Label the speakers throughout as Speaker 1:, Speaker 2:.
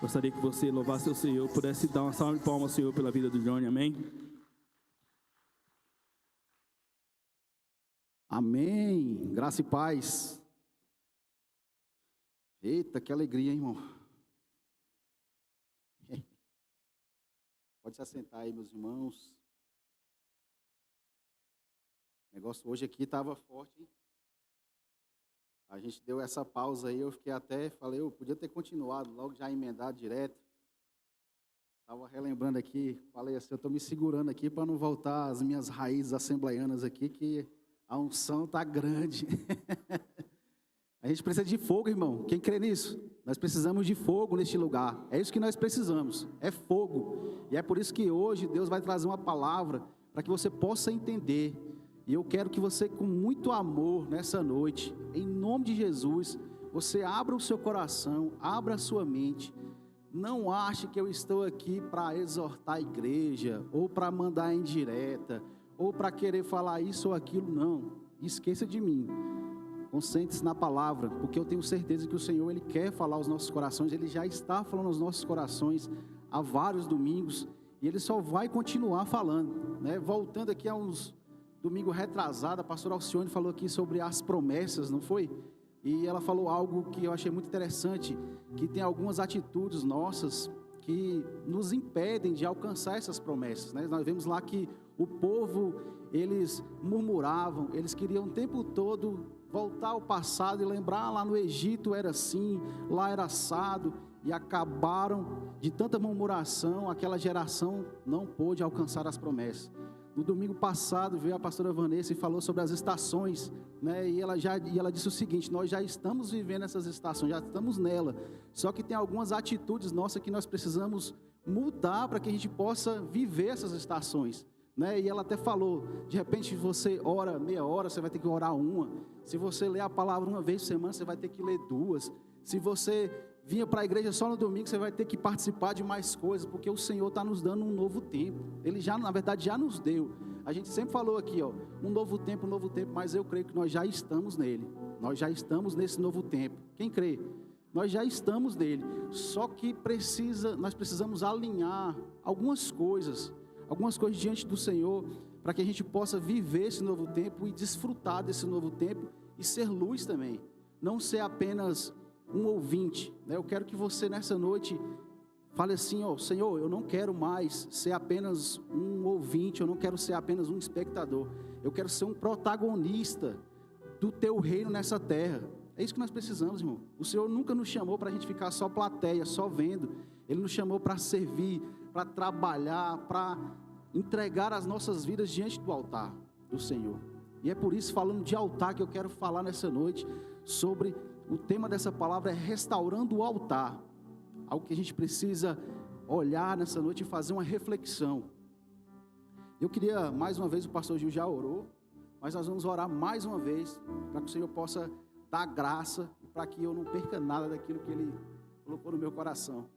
Speaker 1: Gostaria que você louvasse o Senhor, pudesse dar uma salva de palmas ao Senhor pela vida do Johnny, amém?
Speaker 2: Amém, graça e paz. Eita, que alegria, hein, irmão. Pode se assentar aí, meus irmãos. O negócio hoje aqui estava forte, hein? A gente deu essa pausa aí, eu falei, eu podia ter continuado, logo já emendado direto. Estava relembrando aqui, falei assim, eu estou me segurando aqui para não voltar às minhas raízes assembleianas aqui, que a unção está grande. A gente precisa de fogo, irmão. Quem crê nisso? Nós precisamos de fogo neste lugar. É isso que nós precisamos, é fogo. E é por isso que hoje Deus vai trazer uma palavra para que você possa entender. E eu quero que você, com muito amor nessa noite, em nome de Jesus, você abra o seu coração, abra a sua mente. Não ache que eu estou aqui para exortar a igreja, ou para mandar indireta, ou para querer falar isso ou aquilo, não. Esqueça de mim. Concentre-se na palavra, porque eu tenho certeza que o Senhor, Ele quer falar aos nossos corações, Ele já está falando aos nossos corações há vários domingos, e Ele só vai continuar falando, né? Voltando aqui a uns domingo retrasado, a pastora Alcione falou aqui sobre as promessas, não foi? E ela falou algo que eu achei muito interessante, que tem algumas atitudes nossas que nos impedem de alcançar essas promessas, né? Nós vemos lá que o povo, eles murmuravam, eles queriam o tempo todo voltar ao passado e lembrar, lá no Egito era assim, lá era assado, e acabaram de tanta murmuração, aquela geração não pôde alcançar as promessas. No domingo passado veio a pastora Vanessa e falou sobre as estações, né? E ela disse o seguinte: nós já estamos vivendo essas estações, já estamos nela, só que tem algumas atitudes nossas que nós precisamos mudar para que a gente possa viver essas estações, né? E ela até falou, de repente você ora meia hora, você vai ter que orar uma. Se você ler a palavra uma vez por semana, você vai ter que ler duas. Se você vinha para a igreja só no domingo, você vai ter que participar de mais coisas, porque o Senhor está nos dando um novo tempo. Ele já, na verdade, já nos deu. A gente sempre falou aqui, ó, um novo tempo, mas eu creio que nós já estamos nele. Nós já estamos nesse novo tempo. Quem crê? Nós já estamos nele. Só que nós precisamos alinhar algumas coisas diante do Senhor, para que a gente possa viver esse novo tempo e desfrutar desse novo tempo e ser luz também. Não ser apenas um ouvinte, né? Eu quero que você nessa noite fale assim, ó, Senhor, eu não quero mais ser apenas um ouvinte, eu não quero ser apenas um espectador, eu quero ser um protagonista do teu reino nessa terra. É isso que nós precisamos, irmão. O Senhor nunca nos chamou para a gente ficar só plateia, só vendo. Ele nos chamou para servir, para trabalhar, para entregar as nossas vidas diante do altar do Senhor. E é por isso, falando de altar, que eu quero falar nessa noite sobre o tema dessa palavra é restaurando o altar. Algo que a gente precisa olhar nessa noite e fazer uma reflexão. Eu queria, mais uma vez, o pastor Gil já orou, mas nós vamos orar mais uma vez, para que o Senhor possa dar graça, e para que eu não perca nada daquilo que Ele colocou no meu coração.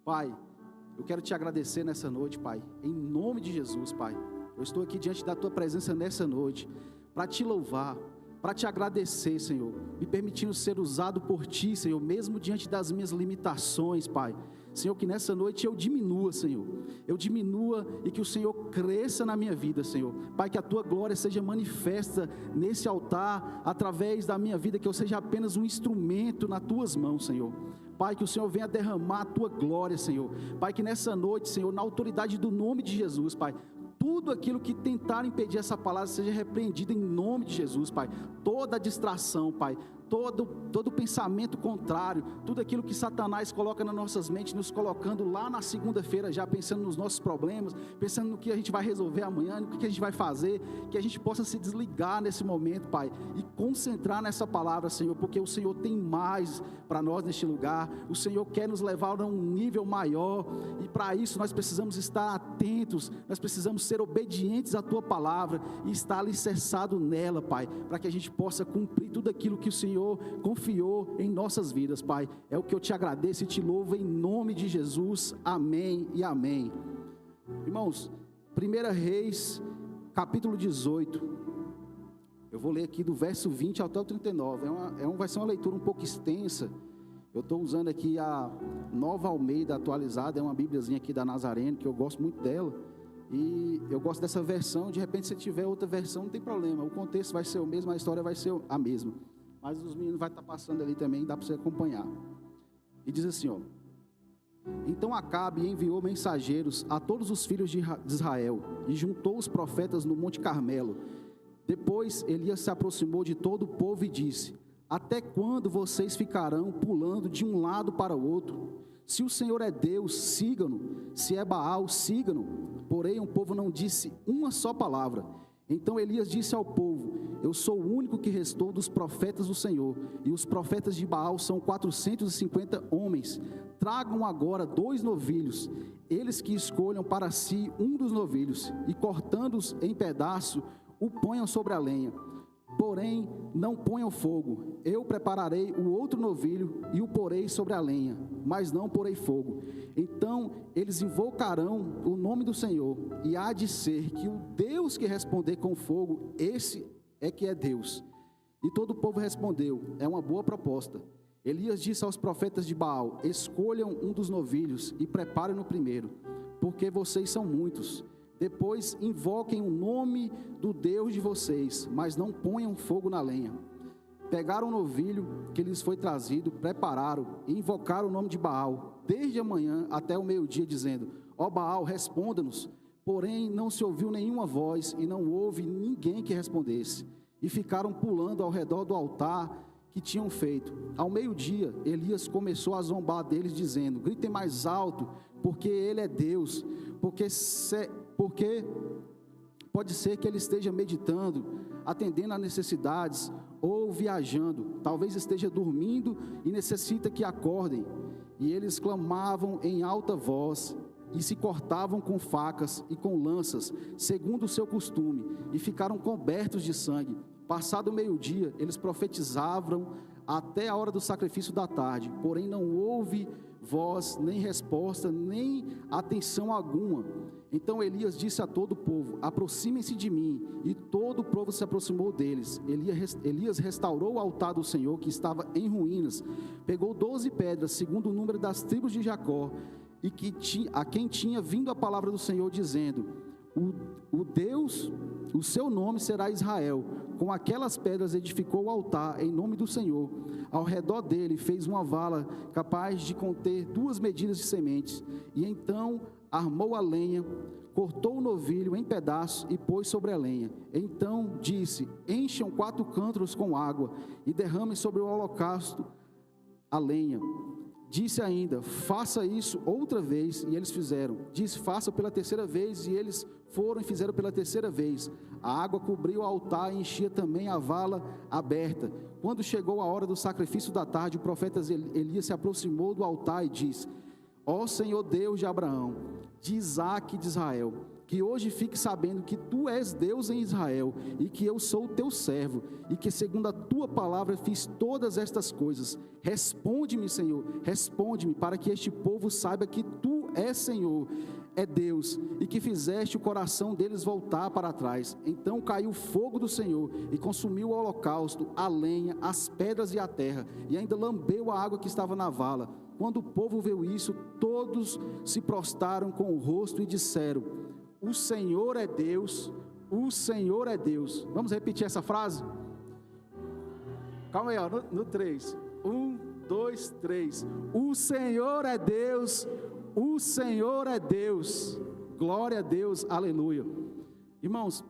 Speaker 2: Pai, eu quero te agradecer nessa noite, Pai, em nome de Jesus, Pai. Eu estou aqui diante da Tua presença nessa noite, para te louvar, para te agradecer, Senhor, me permitindo ser usado por Ti, Senhor, mesmo diante das minhas limitações, Pai. Senhor, que nessa noite eu diminua, Senhor, e que o Senhor cresça na minha vida, Senhor. Pai, que a Tua glória seja manifesta nesse altar, através da minha vida, que eu seja apenas um instrumento nas Tuas mãos, Senhor. Pai, que o Senhor venha derramar a Tua glória, Senhor. Pai, que nessa noite, Senhor, na autoridade do nome de Jesus, Pai, tudo aquilo que tentar impedir essa palavra seja repreendido em nome de Jesus, Pai. Toda distração, Pai, todo pensamento contrário, tudo aquilo que Satanás coloca nas nossas mentes, nos colocando lá na segunda-feira, já pensando nos nossos problemas, pensando no que a gente vai resolver amanhã, no que a gente vai fazer, que a gente possa se desligar nesse momento, Pai, e concentrar nessa palavra, Senhor, porque o Senhor tem mais para nós neste lugar. O Senhor quer nos levar a um nível maior, e para isso nós precisamos estar atentos, nós precisamos ser obedientes à Tua palavra e estar alicerçado nela, Pai, para que a gente possa cumprir tudo aquilo que o Senhor confiou em nossas vidas, Pai. É o que eu te agradeço e te louvo em nome de Jesus. Amém e amém. Irmãos, 1 Reis, capítulo 18. Eu vou ler aqui do verso 20 até o 39. Vai ser uma leitura um pouco extensa. Eu estou usando aqui a Nova Almeida atualizada, é uma bíbliazinha aqui da Nazareno, que eu gosto muito dela. E eu gosto dessa versão. De repente, se tiver outra versão, não tem problema. O contexto vai ser o mesmo, a história vai ser a mesma. Mas os meninos vão estar passando ali também, dá para você acompanhar. E diz assim, ó: então Acabe enviou mensageiros a todos os filhos de Israel e juntou os profetas no Monte Carmelo. Depois Elias se aproximou de todo o povo e disse: até quando vocês ficarão pulando de um lado para o outro? Se o Senhor é Deus, sigam-no. Se é Baal, sigam-no. Porém o povo não disse uma só palavra. Então Elias disse ao povo: eu sou o único que restou dos profetas do Senhor, e os profetas de Baal são 450 homens. Tragam agora 2 novilhos, eles que escolham para si um dos novilhos, e cortando-os em pedaço, o ponham sobre a lenha. Porém, não ponham fogo. Eu prepararei o outro novilho e o porei sobre a lenha, mas não porei fogo. Então eles invocarão o nome do Senhor, e há de ser que o Deus que responder com fogo, esse é que é Deus. E todo o povo respondeu: é uma boa proposta. Elias disse aos profetas de Baal: escolham um dos novilhos e preparem no primeiro, porque vocês são muitos. Depois invoquem o nome do Deus de vocês, mas não ponham fogo na lenha. Pegaram o novilho que lhes foi trazido, prepararam e invocaram o nome de Baal, desde a manhã até o meio-dia, dizendo: ó Baal, responda-nos. Porém não se ouviu nenhuma voz e não houve ninguém que respondesse. E ficaram pulando ao redor do altar que tinham feito. Ao meio-dia, Elias começou a zombar deles, dizendo: gritem mais alto, porque ele é Deus, porque pode ser que ele esteja meditando, atendendo a necessidades, ou viajando, talvez esteja dormindo e necessita que acordem. E eles clamavam em alta voz, e se cortavam com facas e com lanças, segundo o seu costume, e ficaram cobertos de sangue. Passado o meio-dia, eles profetizavam até a hora do sacrifício da tarde, porém não houve voz, nem resposta, nem atenção alguma. Então Elias disse a todo o povo: aproximem-se de mim. E todo o povo se aproximou deles. Elias restaurou o altar do Senhor, que estava em ruínas. Pegou 12 pedras, segundo o número das tribos de Jacó, e a quem tinha vindo a palavra do Senhor, dizendo: o seu nome será Israel. Com aquelas pedras edificou o altar em nome do Senhor. Ao redor dele fez uma vala capaz de conter 2 medidas de sementes. E então armou a lenha, cortou o novilho em pedaços e pôs sobre a lenha. Então disse: encham 4 cântaros com água e derramem sobre o holocausto a lenha. Disse ainda: faça isso outra vez, e eles fizeram. Disse: faça pela 3ª vez, e eles foram e fizeram pela 3ª vez. A água cobriu o altar e enchia também a vala aberta. Quando chegou a hora do sacrifício da tarde, o profeta Elias se aproximou do altar e disse: ó Senhor Deus de Abraão, de Isaque e de Israel, que hoje fique sabendo que tu és Deus em Israel, e que eu sou o teu servo, e que segundo a tua palavra fiz todas estas coisas. Responde-me, Senhor, responde-me, para que este povo saiba que tu és Senhor, é Deus, e que fizeste o coração deles voltar para trás. Então caiu o fogo do Senhor, e consumiu o holocausto, a lenha, as pedras e a terra, e ainda lambeu a água que estava na vala. Quando o povo viu isso, todos se prostraram com o rosto e disseram: o Senhor é Deus, o Senhor é Deus. Vamos repetir essa frase? Calma aí, ó, no 3. 1, 2, 3. O Senhor é Deus, o Senhor é Deus. Glória a Deus, aleluia. Irmãos,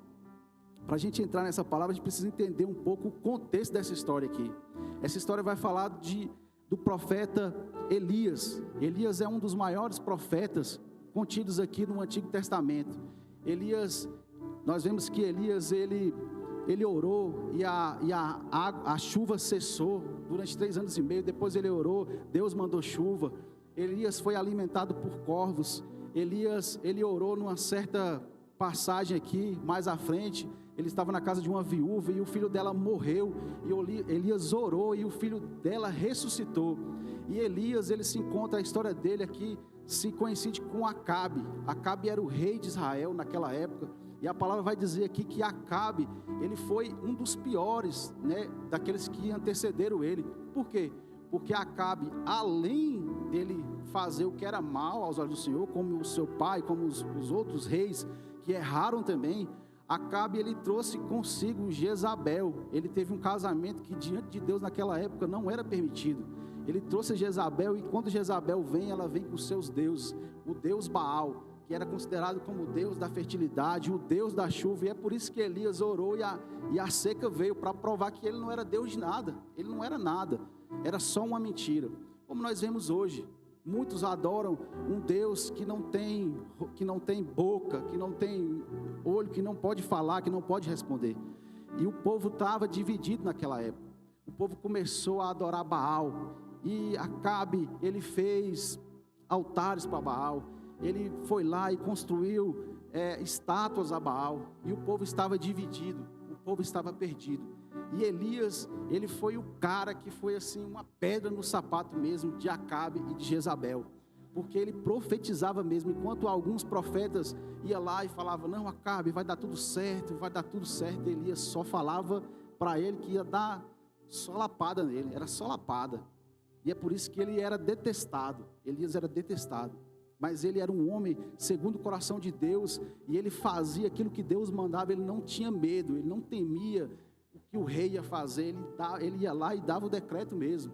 Speaker 2: para a gente entrar nessa palavra, a gente precisa entender um pouco o contexto dessa história aqui. Essa história vai falar do profeta Elias. Elias é um dos maiores profetas contidos aqui no Antigo Testamento. Elias, nós vemos que Elias, ele orou e a chuva cessou durante 3 anos e meio. Depois ele orou, Deus mandou chuva. Elias foi alimentado por corvos. Elias, ele orou numa certa passagem aqui, mais à frente. Ele estava na casa de uma viúva e o filho dela morreu, e Elias orou e o filho dela ressuscitou. E Elias, ele se encontra, a história dele aqui se coincide com Acabe. Acabe era o rei de Israel naquela época, e a palavra vai dizer aqui que Acabe, ele foi um dos piores, daqueles que antecederam ele. Por quê? porque Acabe, além dele fazer o que era mal aos olhos do Senhor, como o seu pai, como os outros reis que erraram também, Acabe, ele trouxe consigo Jezabel. Ele teve um casamento que diante de Deus naquela época não era permitido. Ele trouxe Jezabel, e quando Jezabel vem, ela vem com seus deuses, o deus Baal, que era considerado como o deus da fertilidade, o deus da chuva, e é por isso que Elias orou, e a seca veio, para provar que ele não era Deus de nada, ele não era nada, era só uma mentira. Como nós vemos hoje, muitos adoram um Deus que não tem boca, que não tem olho, que não pode falar, que não pode responder. E o povo estava dividido naquela época. O povo começou a adorar Baal, e Acabe, ele fez altares para Baal, ele foi lá e construiu estátuas a Baal, e o povo estava dividido, o povo estava perdido. E Elias, ele foi o cara que foi assim, uma pedra no sapato mesmo de Acabe e de Jezabel, porque ele profetizava mesmo, enquanto alguns profetas iam lá e falavam, não, Acabe, vai dar tudo certo, Elias só falava para ele que ia dar só lapada nele, era só lapada. E é por isso que ele era detestado, Elias era detestado, mas ele era um homem segundo o coração de Deus, e ele fazia aquilo que Deus mandava, ele não tinha medo, ele não temia o que o rei ia fazer, ele ia lá e dava o decreto mesmo.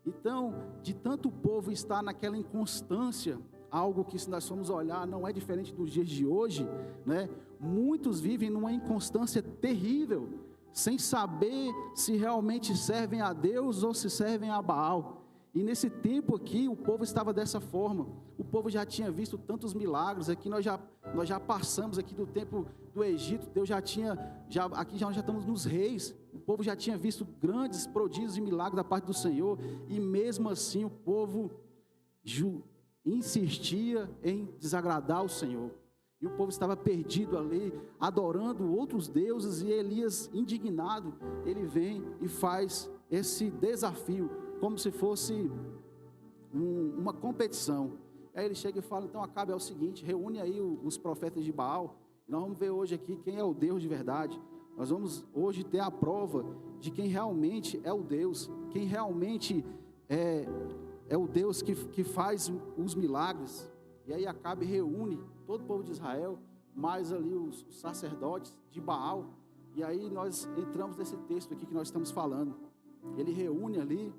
Speaker 2: Então, de tanto o povo estar naquela inconstância, algo que se nós formos olhar, não é diferente dos dias de hoje, né? Muitos vivem numa inconstância terrível, sem saber se realmente servem a Deus ou se servem a Baal. E nesse tempo aqui, o povo estava dessa forma. O povo já tinha visto tantos milagres. Aqui nós já passamos aqui do tempo do Egito. Deus aqui nós já estamos nos reis. O povo já tinha visto grandes prodígios e milagres da parte do Senhor. E mesmo assim o povo insistia em desagradar o Senhor. E o povo estava perdido ali, adorando outros deuses. E Elias, indignado, ele vem e faz esse desafio, como se fosse uma competição. Aí ele chega e fala, então Acabe, é o seguinte, reúne aí os profetas de Baal, e nós vamos ver hoje aqui quem é o Deus de verdade. Nós vamos hoje ter a prova de quem realmente é o Deus, quem realmente é o Deus que faz os milagres. E aí Acabe reúne todo o povo de Israel, mais ali os sacerdotes de Baal, e aí nós entramos nesse texto aqui que nós estamos falando. Ele reúne ali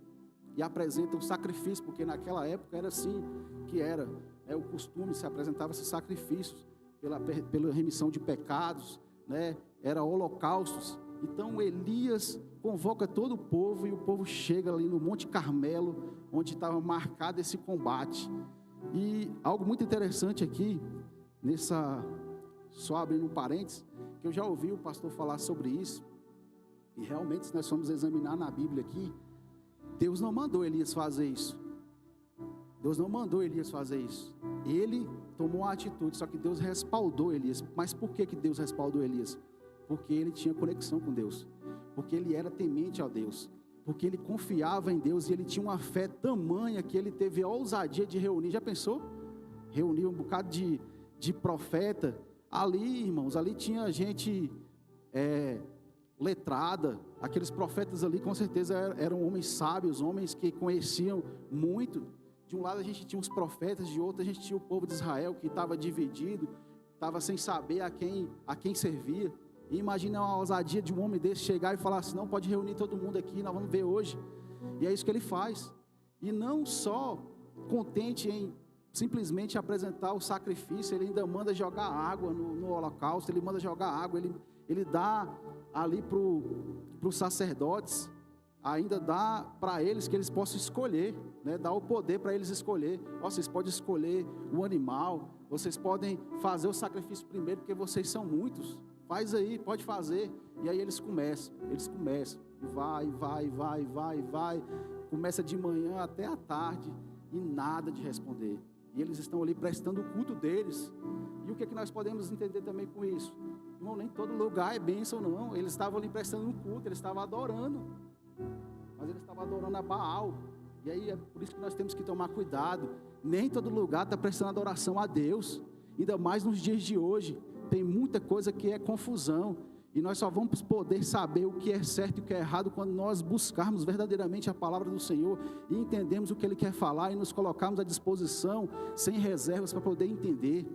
Speaker 2: e apresenta o sacrifício, porque naquela época era assim que era, o costume, se apresentava esses sacrifícios pela remissão de pecados, né? Era holocaustos. Então Elias convoca todo o povo, e o povo chega ali no Monte Carmelo, onde estava marcado esse combate. E algo muito interessante aqui, só abrindo um parênteses, que eu já ouvi o pastor falar sobre isso, e realmente, se nós formos examinar na Bíblia aqui, Deus não mandou Elias fazer isso. Deus não mandou Elias fazer isso. Ele tomou uma atitude, só que Deus respaldou Elias. Mas por que Deus respaldou Elias? Porque ele tinha conexão com Deus. Porque ele era temente a Deus. Porque ele confiava em Deus, e ele tinha uma fé tamanha que ele teve a ousadia de reunir. Já pensou? Reunir um bocado de profeta. Ali, irmãos, ali tinha gente letrada. Aqueles profetas ali com certeza eram homens sábios, homens que conheciam muito. De um lado a gente tinha os profetas, de outro a gente tinha o povo de Israel que estava dividido, estava sem saber a quem servia. E imagina a ousadia de um homem desse chegar e falar assim, não, pode reunir todo mundo aqui, nós vamos ver hoje. E é isso que ele faz. E não só contente em simplesmente apresentar o sacrifício, ele ainda manda jogar água no holocausto, ele manda jogar água, ele dá ali para os sacerdotes, ainda dá para eles que eles possam escolher, né? Dá o poder para eles escolher. Vocês podem escolher o animal, vocês podem fazer o sacrifício primeiro, porque vocês são muitos, faz aí, pode fazer. E aí eles começam, e vai, começa de manhã até a tarde, e nada de responder. E eles estão ali prestando o culto deles. E o que é que nós podemos entender também com isso? Irmão, nem todo lugar é bênção, não. Eles estavam ali prestando um culto, eles estavam adorando. Mas eles estavam adorando a Baal. E aí é por isso que nós temos que tomar cuidado. Nem todo lugar está prestando adoração a Deus. Ainda mais nos dias de hoje. Tem muita coisa que é confusão. E nós só vamos poder saber o que é certo e o que é errado quando nós buscarmos verdadeiramente a palavra do Senhor e entendemos o que Ele quer falar e nos colocarmos à disposição, sem reservas, para poder entender.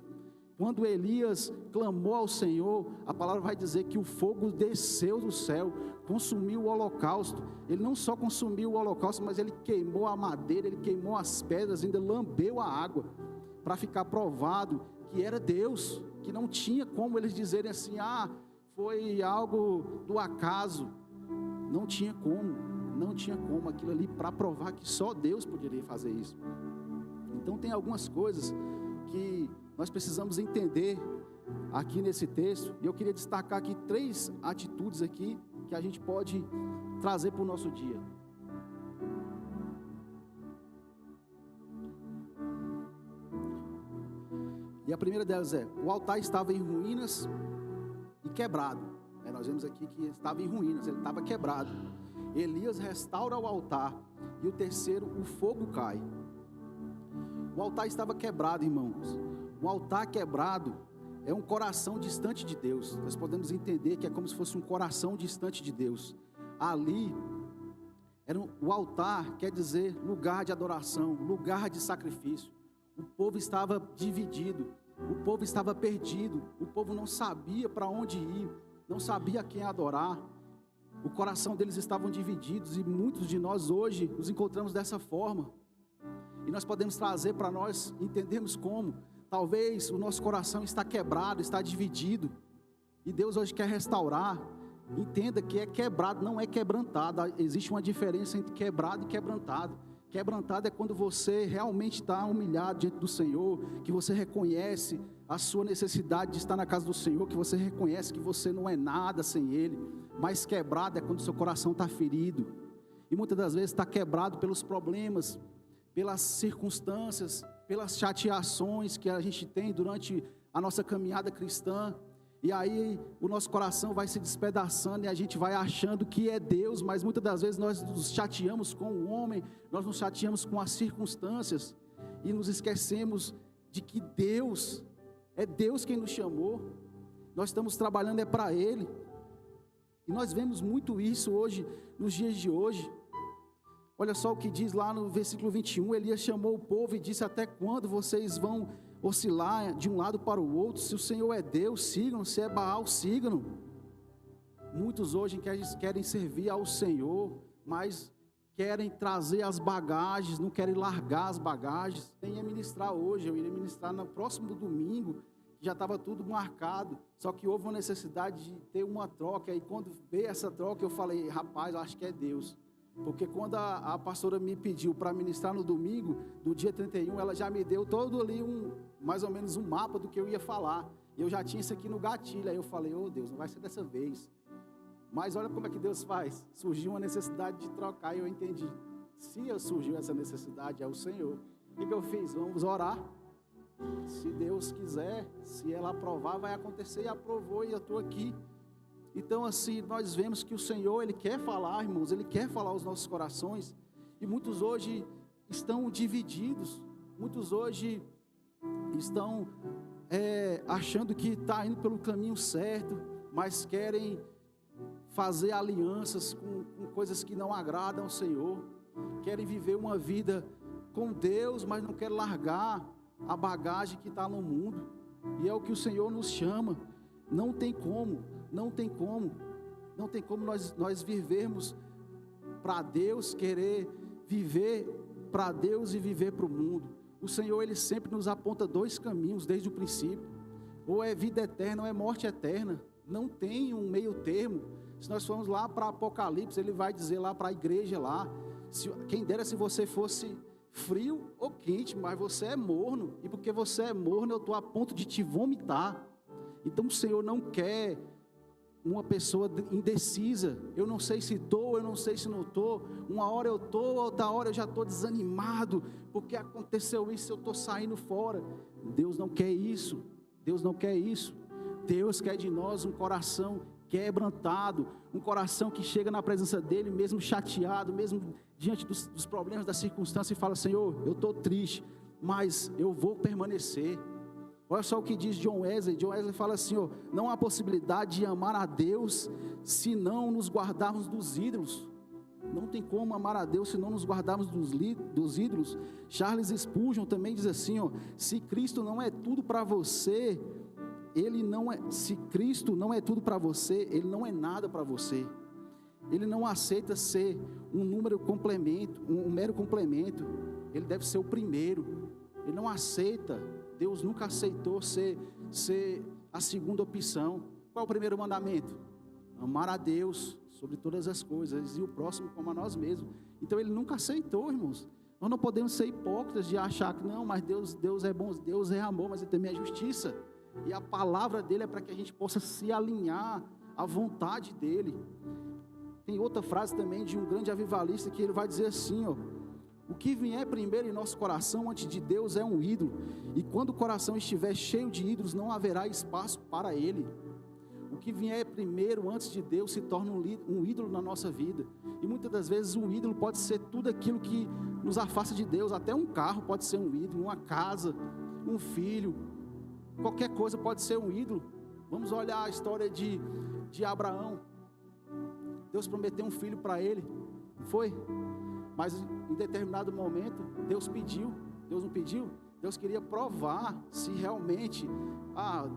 Speaker 2: Quando Elias clamou ao Senhor, a palavra vai dizer que o fogo desceu do céu, consumiu o holocausto. Ele não só consumiu o holocausto, mas ele queimou a madeira, ele queimou as pedras, ainda lambeu a água, para ficar provado que era Deus, que não tinha como eles dizerem assim, foi algo do acaso. Não tinha como aquilo ali, para provar que só Deus poderia fazer isso. Então tem algumas coisas que nós precisamos entender aqui nesse texto, e eu queria destacar aqui 3 atitudes aqui, que a gente pode trazer para o nosso dia. E a primeira delas é, o altar estava em ruínas e quebrado. Nós vemos aqui que estava em ruínas, ele estava quebrado. Elias restaura o altar, e o terceiro, o fogo cai. O altar estava quebrado, irmãos. Um altar quebrado é um coração distante de Deus. Nós podemos entender que é como se fosse um coração distante de Deus. Ali, o altar quer dizer lugar de adoração, lugar de sacrifício. O povo estava dividido, o povo estava perdido, o povo não sabia para onde ir, não sabia quem adorar. O coração deles estavam divididos, e muitos de nós hoje nos encontramos dessa forma. E nós podemos trazer para nós entendermos como. Talvez o nosso coração está quebrado, está dividido, e Deus hoje quer restaurar. Entenda que é quebrado, não é quebrantado. Existe uma diferença entre quebrado e quebrantado. Quebrantado é quando você realmente está humilhado diante do Senhor, que você reconhece a sua necessidade de estar na casa do Senhor, que você reconhece que você não é nada sem Ele. Mas quebrado é quando seu coração está ferido, e muitas das vezes está quebrado pelos problemas, pelas circunstâncias, pelas chateações que a gente tem durante a nossa caminhada cristã. E aí o nosso coração vai se despedaçando, e a gente vai achando que é Deus, mas muitas das vezes nós nos chateamos com o homem, nós nos chateamos com as circunstâncias, e nos esquecemos de que Deus, é Deus quem nos chamou, nós estamos trabalhando para Ele. E nós vemos muito isso hoje, nos dias de hoje. Olha só o que diz lá no versículo 21, Elias chamou o povo e disse: até quando vocês vão oscilar de um lado para o outro? Se o Senhor é Deus, sigam, se é Baal, sigam. Muitos hoje querem servir ao Senhor, mas querem trazer as bagagens, não querem largar as bagagens. Eu ia ministrar hoje, eu iria ministrar no próximo domingo, que já estava tudo marcado, só que houve uma necessidade de ter uma troca, e quando veio essa troca eu falei: rapaz, eu acho que é Deus. Porque quando a pastora me pediu para ministrar no domingo, do dia 31, ela já me deu todo ali mais ou menos um mapa do que eu ia falar. Eu já tinha isso aqui no gatilho, aí eu falei: oh Deus, não vai ser dessa vez. Mas olha como é que Deus faz. Surgiu uma necessidade de trocar, e eu entendi. Se surgiu essa necessidade, é o Senhor. O que eu fiz? Vamos orar. Se Deus quiser, se ela aprovar, vai acontecer, e aprovou, e eu estou aqui. Então assim, nós vemos que o Senhor, Ele quer falar, irmãos, Ele quer falar aos nossos corações, e muitos hoje estão divididos, muitos hoje estão achando que está indo pelo caminho certo, mas querem fazer alianças com coisas que não agradam ao Senhor, querem viver uma vida com Deus, mas não querem largar a bagagem que está no mundo, e é o que o Senhor nos chama. Não tem como nós vivermos para Deus, querer viver para Deus e viver para o mundo. O Senhor, Ele sempre nos aponta 2 caminhos desde o princípio: ou é vida eterna ou é morte eterna. Não tem um meio termo. Se nós formos lá para Apocalipse, Ele vai dizer lá para a igreja lá: quem dera se você fosse frio ou quente, mas você é morno, e porque você é morno eu estou a ponto de te vomitar. Então o Senhor não quer uma pessoa indecisa. Eu não sei se estou, eu não sei se não estou. Uma hora eu estou, outra hora eu já estou desanimado, porque aconteceu isso, eu estou saindo fora. Deus não quer isso. Deus não quer isso. Deus quer de nós um coração quebrantado, um coração que chega na presença dEle, mesmo chateado, mesmo diante dos problemas, da circunstância, e fala: Senhor, eu estou triste, mas eu vou permanecer. Olha só o que diz John Wesley. John Wesley fala assim, ó, não há possibilidade de amar a Deus se não nos guardarmos dos ídolos. Não tem como amar a Deus se não nos guardarmos dos ídolos. Charles Spurgeon também diz assim, ó, se Cristo não é tudo para você, se Cristo não é tudo para você, Ele não é nada para você. Ele não aceita ser um mero complemento. Ele deve ser o primeiro. Ele não aceita, Deus nunca aceitou ser a segunda opção. Qual é o primeiro mandamento? Amar a Deus sobre todas as coisas e o próximo como a nós mesmos. Então Ele nunca aceitou, irmãos. Nós não podemos ser hipócritas de achar que não, mas Deus é bom, Deus é amor, mas Ele também é justiça. E a palavra dEle é para que a gente possa se alinhar à vontade dEle. Tem outra frase também de um grande avivalista que ele vai dizer assim, ó, o que vier primeiro em nosso coração antes de Deus é um ídolo, e quando o coração estiver cheio de ídolos, não haverá espaço para Ele. O que vier primeiro antes de Deus se torna um ídolo na nossa vida, e muitas das vezes um ídolo pode ser tudo aquilo que nos afasta de Deus, até um carro pode ser um ídolo, uma casa, um filho, qualquer coisa pode ser um ídolo. Vamos olhar a história de Abraão. Deus prometeu um filho para ele, foi, mas em determinado momento Deus não pediu, Deus queria provar se realmente,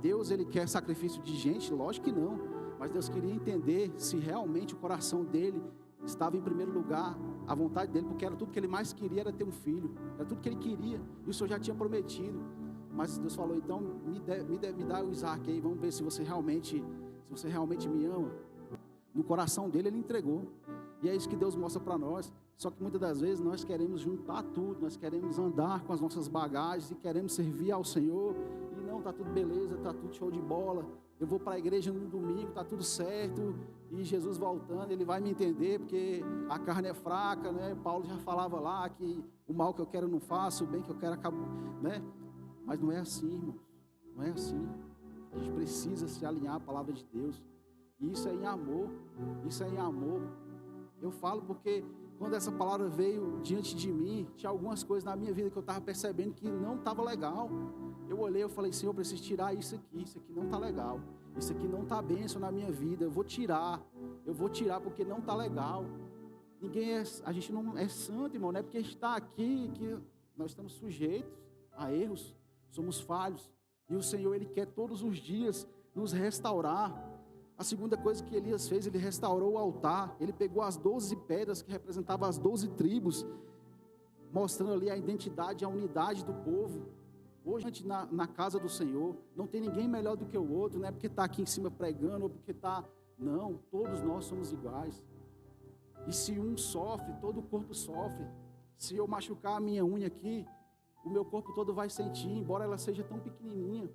Speaker 2: Deus ele quer sacrifício de gente, lógico que não, mas Deus queria entender se realmente o coração dele estava em primeiro lugar, a vontade dele, porque era tudo que ele mais queria, era ter um filho, era tudo que ele queria, e o Senhor já tinha prometido, mas Deus falou, então me dá o Isaac aí, vamos ver se você realmente me ama. No coração dele ele entregou, e é isso que Deus mostra para nós. Só que muitas das vezes nós queremos juntar tudo, nós queremos andar com as nossas bagagens e queremos servir ao Senhor, e não, está tudo beleza, está tudo show de bola, eu vou para a igreja no domingo, está tudo certo, e Jesus voltando, Ele vai me entender, porque a carne é fraca, né? Paulo já falava lá que o mal que eu quero eu não faço, o bem que eu quero acabo, né? Mas não é assim, irmãos, não é assim. A gente precisa se alinhar à palavra de Deus, e isso é em amor, Eu falo porque quando essa palavra veio diante de mim, tinha algumas coisas na minha vida que eu estava percebendo que não estava legal. Eu olhei, eu falei, Senhor, eu preciso tirar isso aqui não está legal, isso aqui não está bênção na minha vida, eu vou tirar porque não está legal. A gente não é santo, irmão, não é porque está aqui que nós estamos sujeitos a erros, somos falhos, e o Senhor, Ele quer todos os dias nos restaurar. A segunda coisa que Elias fez, ele restaurou o altar, ele pegou as 12 pedras que representavam as 12 tribos, mostrando ali a identidade, a unidade do povo. Hoje, na casa do Senhor, não tem ninguém melhor do que o outro, não é porque está aqui em cima pregando, ou porque está... Não, todos nós somos iguais. E se um sofre, todo o corpo sofre. Se eu machucar a minha unha aqui, o meu corpo todo vai sentir, embora ela seja tão pequenininha.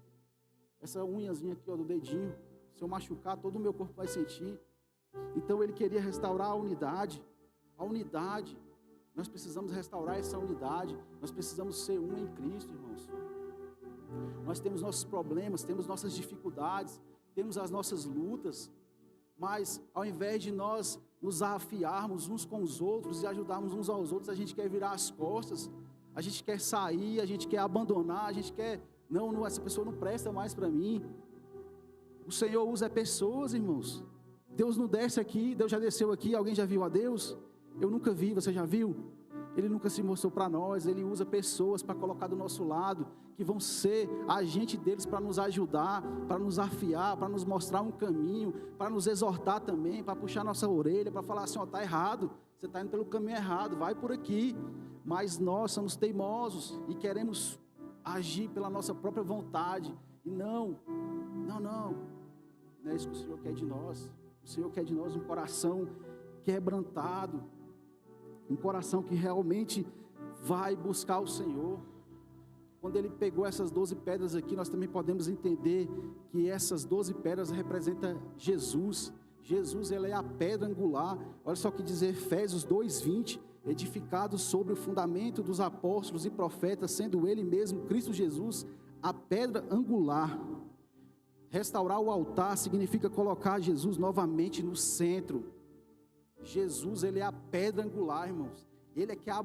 Speaker 2: Essa unhazinha aqui, ó, do dedinho, se eu machucar, todo o meu corpo vai sentir. Então ele queria restaurar a unidade. Nós precisamos restaurar essa unidade. Nós precisamos ser um em Cristo, irmãos. Nós temos nossos problemas, temos nossas dificuldades, temos as nossas lutas, mas ao invés de nós nos afiarmos uns com os outros e ajudarmos uns aos outros, a gente quer virar as costas, a gente quer sair, a gente quer abandonar, a gente quer, não, essa pessoa não presta mais para mim. O Senhor usa pessoas, irmãos. Deus não desce aqui, Deus já desceu aqui, alguém já viu a Deus? Eu nunca vi, você já viu? Ele nunca se mostrou para nós, Ele usa pessoas para colocar do nosso lado, que vão ser agente deles para nos ajudar, para nos afiar, para nos mostrar um caminho, para nos exortar também, para puxar nossa orelha, para falar assim, está errado, você está indo pelo caminho errado, vai por aqui. Mas nós somos teimosos e queremos agir pela nossa própria vontade, e não é isso que o Senhor quer de nós. O Senhor quer de nós um coração quebrantado, um coração que realmente vai buscar o Senhor. Quando ele pegou essas 12 pedras aqui, nós também podemos entender que essas 12 pedras representam Jesus. Jesus, ele é a pedra angular. Olha só o que diz Efésios 2:20, edificado sobre o fundamento dos apóstolos e profetas, sendo ele mesmo, Cristo Jesus, a pedra angular. Restaurar o altar significa colocar Jesus novamente no centro. Jesus, ele é a pedra angular, irmãos. Ele é que é a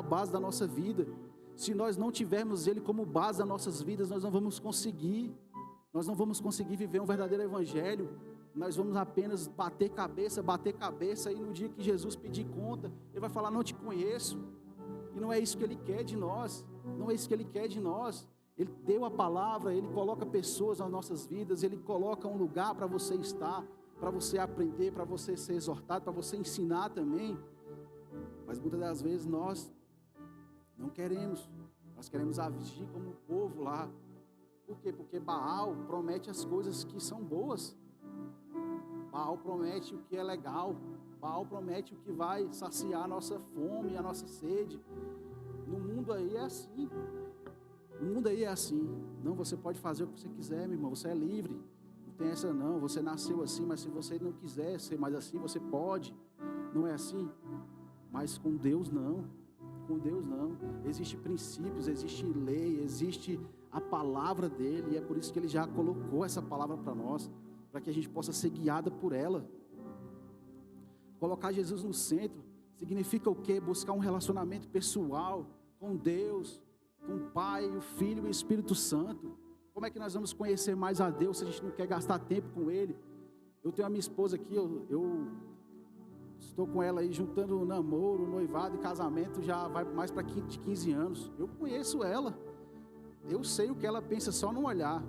Speaker 2: base da nossa vida. Se nós não tivermos Ele como base das nossas vidas, nós não vamos conseguir viver um verdadeiro evangelho. Nós vamos apenas bater cabeça, e no dia que Jesus pedir conta, Ele vai falar: não te conheço. E não é isso que Ele quer de nós, Ele deu a palavra, Ele coloca pessoas nas nossas vidas, Ele coloca um lugar para você estar, para você aprender, para você ser exortado, para você ensinar também. Mas muitas das vezes nós não queremos, nós queremos agir como o povo lá. Por quê? Porque Baal promete as coisas que são boas, Baal promete o que é legal, Baal promete o que vai saciar a nossa fome, a nossa sede. No mundo aí é assim, não, você pode fazer o que você quiser, meu irmão, você é livre, não tem essa não, você nasceu assim, mas se você não quiser ser mais assim, você pode, não é assim. Mas com Deus não, existem princípios, existe lei, existe a palavra dele, e é por isso que ele já colocou essa palavra para nós, para que a gente possa ser guiada por ela. Colocar Jesus no centro significa o quê? Buscar um relacionamento pessoal com Deus, com o Pai, o Filho e o Espírito Santo. Como é que nós vamos conhecer mais a Deus se a gente não quer gastar tempo com Ele? Eu tenho a minha esposa aqui, eu estou com ela aí juntando namoro, noivado e casamento, já vai mais para 15 anos. Eu conheço ela, eu sei o que ela pensa só no olhar.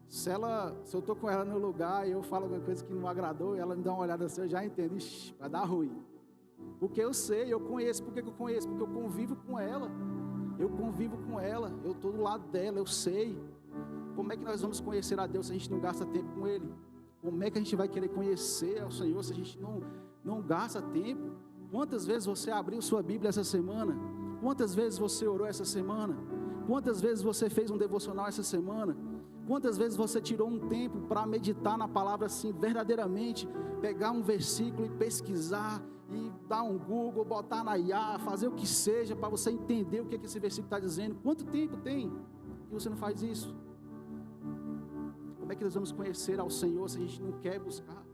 Speaker 2: Se eu estou com ela no lugar e eu falo alguma coisa que não agradou, ela me dá uma olhada assim, eu já entendo, vai dar ruim. Porque eu sei, eu conheço. Por que eu conheço? Porque eu convivo com ela, eu estou do lado dela, eu sei. Como é que nós vamos conhecer a Deus se a gente não gasta tempo com Ele? Como é que a gente vai querer conhecer ao Senhor se a gente não gasta tempo? Quantas vezes você abriu sua Bíblia essa semana? Quantas vezes você orou essa semana? Quantas vezes você fez um devocional essa semana? Quantas vezes você tirou um tempo para meditar na palavra assim, verdadeiramente, pegar um versículo e pesquisar, e dar um Google, botar na IA, fazer o que seja, para você entender o que esse versículo está dizendo? Quanto tempo tem que você não faz isso? Como é que nós vamos conhecer ao Senhor se a gente não quer buscar?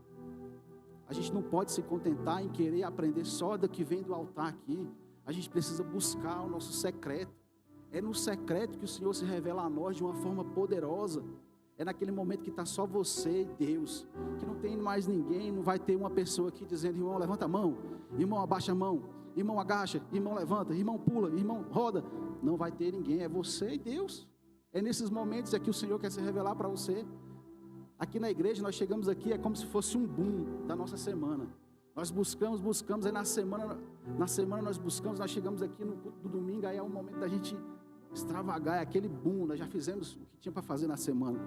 Speaker 2: A gente não pode se contentar em querer aprender só do que vem do altar aqui. A gente precisa buscar o nosso secreto. É no secreto que o Senhor se revela a nós de uma forma poderosa. É naquele momento que está só você e Deus, que não tem mais ninguém, não vai ter uma pessoa aqui dizendo: irmão, levanta a mão, irmão, abaixa a mão, irmão, agacha, irmão, levanta, irmão, pula, irmão, roda. Não vai ter ninguém, é você e Deus. É nesses momentos que o Senhor quer se revelar para você. Aqui na igreja, nós chegamos aqui, é como se fosse um boom da nossa semana. Nós buscamos, aí na semana nós buscamos, nós chegamos aqui no domingo, aí é o momento da gente extravagar, é aquele boom, nós já fizemos o que tinha para fazer na semana.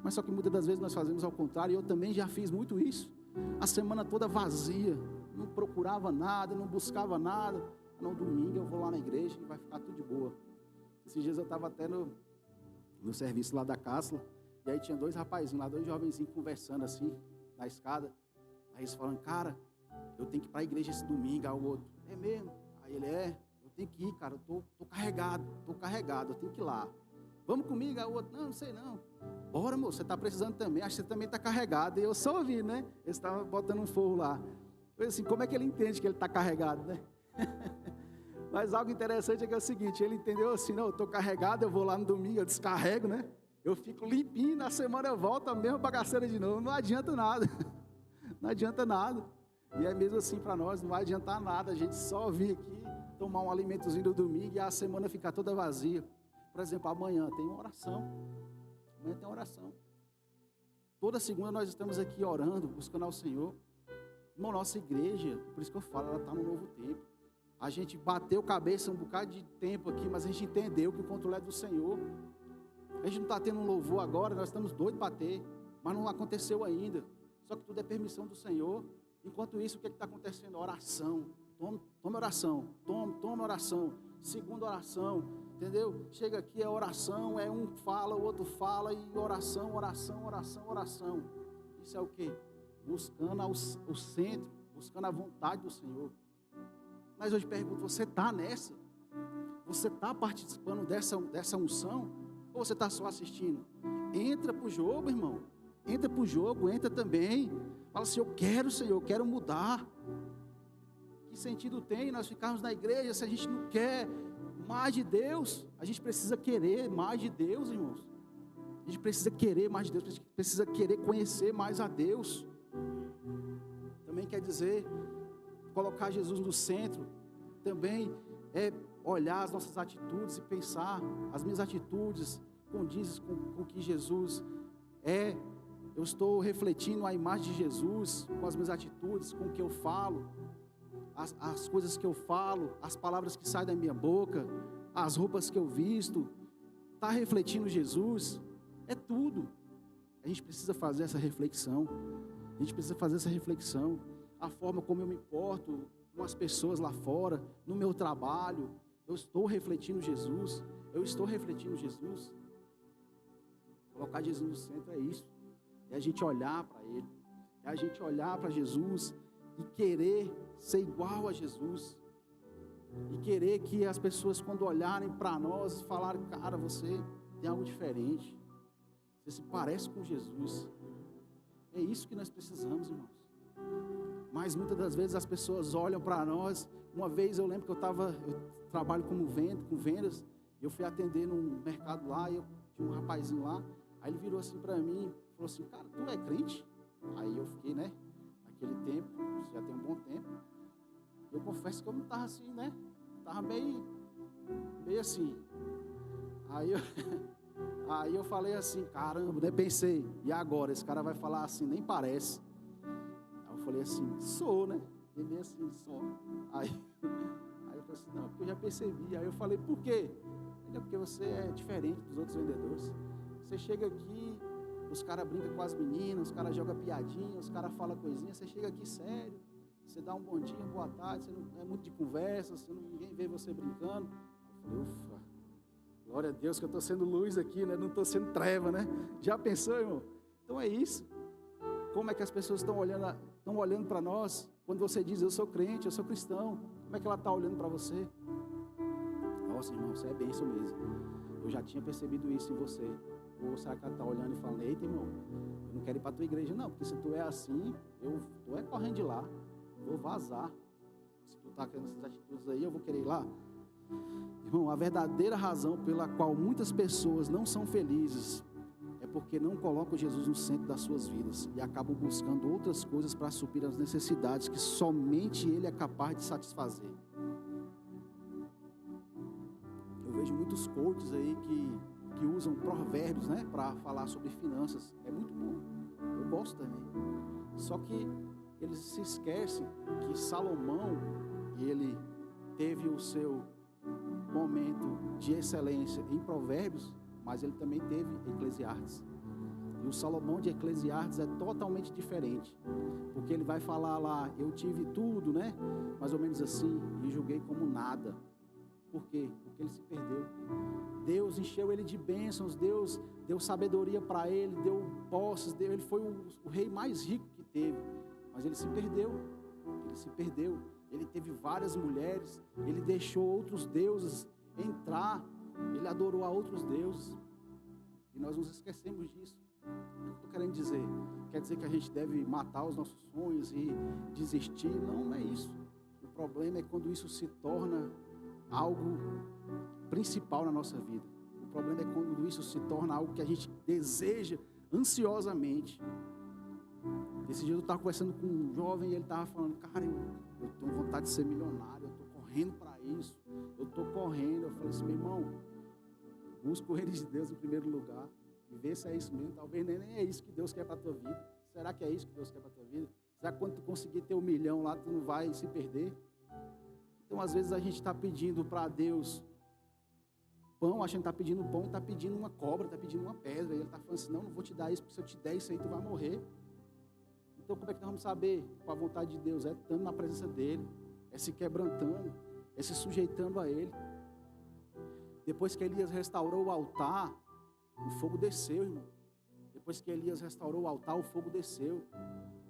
Speaker 2: Mas só que muitas das vezes nós fazemos ao contrário, e eu também já fiz muito isso. A semana toda vazia, não procurava nada, não buscava nada. No domingo eu vou lá na igreja e vai ficar tudo de boa. Esses dias eu estava até no serviço lá da Cássila, e aí tinha dois rapazinhos lá, dois jovenzinhos conversando assim, na escada. Aí eles falando: cara, eu tenho que ir para a igreja esse domingo. Aí o outro: é mesmo? Aí ele: eu tenho que ir, cara, eu tô carregado, eu tenho que ir lá. Vamos comigo? Aí o outro: não sei não. Bora, moço, você está precisando também, acho que você também está carregado. E eu só ouvi, né? Eles estavam botando um forro lá. Eu assim, como é que ele entende que ele está carregado, né? Mas algo interessante é que é o seguinte: ele entendeu assim: não, eu estou carregado, eu vou lá no domingo, eu descarrego, né? Eu fico limpinho, na semana eu volto a mesma bagaceira de novo. Não adianta nada. Não adianta nada. E é mesmo assim para nós, não vai adiantar nada. A gente só vir aqui, tomar um alimentozinho do domingo e a semana ficar toda vazia. Por exemplo, amanhã tem uma oração. Amanhã tem uma oração. Toda segunda nós estamos aqui orando, buscando ao Senhor. Irmão, nossa igreja, por isso que eu falo, ela está no novo tempo. A gente bateu cabeça um bocado de tempo aqui, mas a gente entendeu que o controle é do Senhor. A gente não está tendo um louvor agora, nós estamos doidos para ter, mas não aconteceu ainda. Só que tudo é permissão do Senhor. Enquanto isso, o que está acontecendo? Oração. Tome oração. Tome oração. Segunda oração. Entendeu? Chega aqui, é oração, é um fala, o outro fala, e oração. Isso é o quê? Buscando o centro, buscando a vontade do Senhor. Mas eu te pergunto, você está nessa? Você está participando dessa unção? Ou você está só assistindo? Entra para o jogo, irmão. Entra para o jogo, entra também. Fala assim: eu quero, Senhor, eu quero mudar. Que sentido tem nós ficarmos na igreja se a gente não quer mais de Deus. A gente precisa querer mais de Deus, irmãos. A gente precisa querer mais de Deus, a gente precisa querer conhecer mais a Deus. Também quer dizer, colocar Jesus no centro, também é olhar as nossas atitudes e pensar, as minhas atitudes condizem com o que Jesus é. Eu estou refletindo a imagem de Jesus com as minhas atitudes, com o que eu falo, as coisas que eu falo, as palavras que saem da minha boca, as roupas que eu visto, está refletindo Jesus? É tudo. A gente precisa fazer essa reflexão. A gente precisa fazer essa reflexão. A forma como eu me porto com as pessoas lá fora, no meu trabalho, eu estou refletindo Jesus. Eu estou refletindo Jesus. Colocar Jesus no centro é isso. É a gente olhar para Ele. É a gente olhar para Jesus e querer ser igual a Jesus. E querer que as pessoas, quando olharem para nós, falarem: cara, você tem algo diferente. Você se parece com Jesus. É isso que nós precisamos, irmãos. Mas muitas das vezes as pessoas olham para nós. Uma vez eu lembro que eu trabalho com vendas, e eu fui atender num mercado lá, e eu tinha um rapazinho lá, aí ele virou assim para mim, e falou assim: cara, tu é crente? Aí eu fiquei, né, naquele tempo, já tem um bom tempo, eu confesso que eu não estava assim, né, estava meio assim, aí eu falei assim: caramba, né, pensei, e agora, esse cara vai falar assim, nem parece. Aí eu falei assim: sou, né, e meio assim, sou. Aí eu falei assim: não, porque eu já percebi. Aí eu falei: por quê? É porque você é diferente dos outros vendedores. Você chega aqui, os caras brincam com as meninas, os caras jogam piadinha, os caras falam coisinha, você chega aqui sério, você dá um bom dia, boa tarde, você não é muito de conversa, ninguém vê você brincando. Eu falei: ufa, glória a Deus que eu estou sendo luz aqui, né? Não estou sendo treva, né? Já pensou, irmão? Então é isso. Como é que as pessoas estão olhando para nós? Quando você diz: eu sou crente, eu sou cristão, como é que ela está olhando para você? Nossa, irmão, você é bênção mesmo. Eu já tinha percebido isso em você. Ou será que ela está olhando e falando: eita, irmão, eu não quero ir para a tua igreja não, porque se tu é assim, eu estou correndo de lá, vou vazar. Se tu está querendo essas atitudes aí, eu vou querer ir lá. Irmão, a verdadeira razão pela qual muitas pessoas não são felizes é porque não colocam Jesus no centro das suas vidas e acabam buscando outras coisas para suprir as necessidades que somente Ele é capaz de satisfazer. Eu vejo muitos coaches aí que usam provérbios, né, para falar sobre finanças. É muito bom, eu gosto também. Só que eles se esquecem que Salomão, ele teve o seu momento de excelência em Provérbios, mas ele também teve Eclesiastes. E o Salomão de Eclesiastes é totalmente diferente, porque ele vai falar lá: eu tive tudo, né, mais ou menos assim, e julguei como nada. Por quê? Porque ele se perdeu. Deus encheu ele de bênçãos, Deus deu sabedoria para ele, deu posses, ele foi o rei mais rico que teve, mas ele se perdeu. Ele teve várias mulheres, ele deixou outros deuses entrar, ele adorou a outros deuses, e nós nos esquecemos disso. O que eu estou querendo dizer? Quer dizer que a gente deve matar os nossos sonhos e desistir? Não é isso. O problema é quando isso se torna algo principal na nossa vida. O problema é quando isso se torna algo que a gente deseja ansiosamente. Esse dia eu estava conversando com um jovem e ele estava falando: cara, eu tenho vontade de ser milionário, eu estou correndo para isso, eu estou correndo. Eu falei assim: meu irmão, busca o reino de Deus em primeiro lugar e vê se é isso mesmo. Talvez nem é isso que Deus quer para a tua vida. Será que é isso que Deus quer para a tua vida? Será que quando tu conseguir ter 1 milhão lá, tu não vai se perder? Então, às vezes, a gente está pedindo para Deus pão, achando que está pedindo pão, e está pedindo uma cobra, está pedindo uma pedra. E Ele está falando assim: não vou te dar isso, porque se eu te der isso aí, tu vai morrer. Então, como é que nós vamos saber qual a vontade de Deus? É estando na presença dEle, é se quebrantando, é se sujeitando a Ele. Depois que Elias restaurou o altar, o fogo desceu, irmão. Depois que Elias restaurou o altar, o fogo desceu.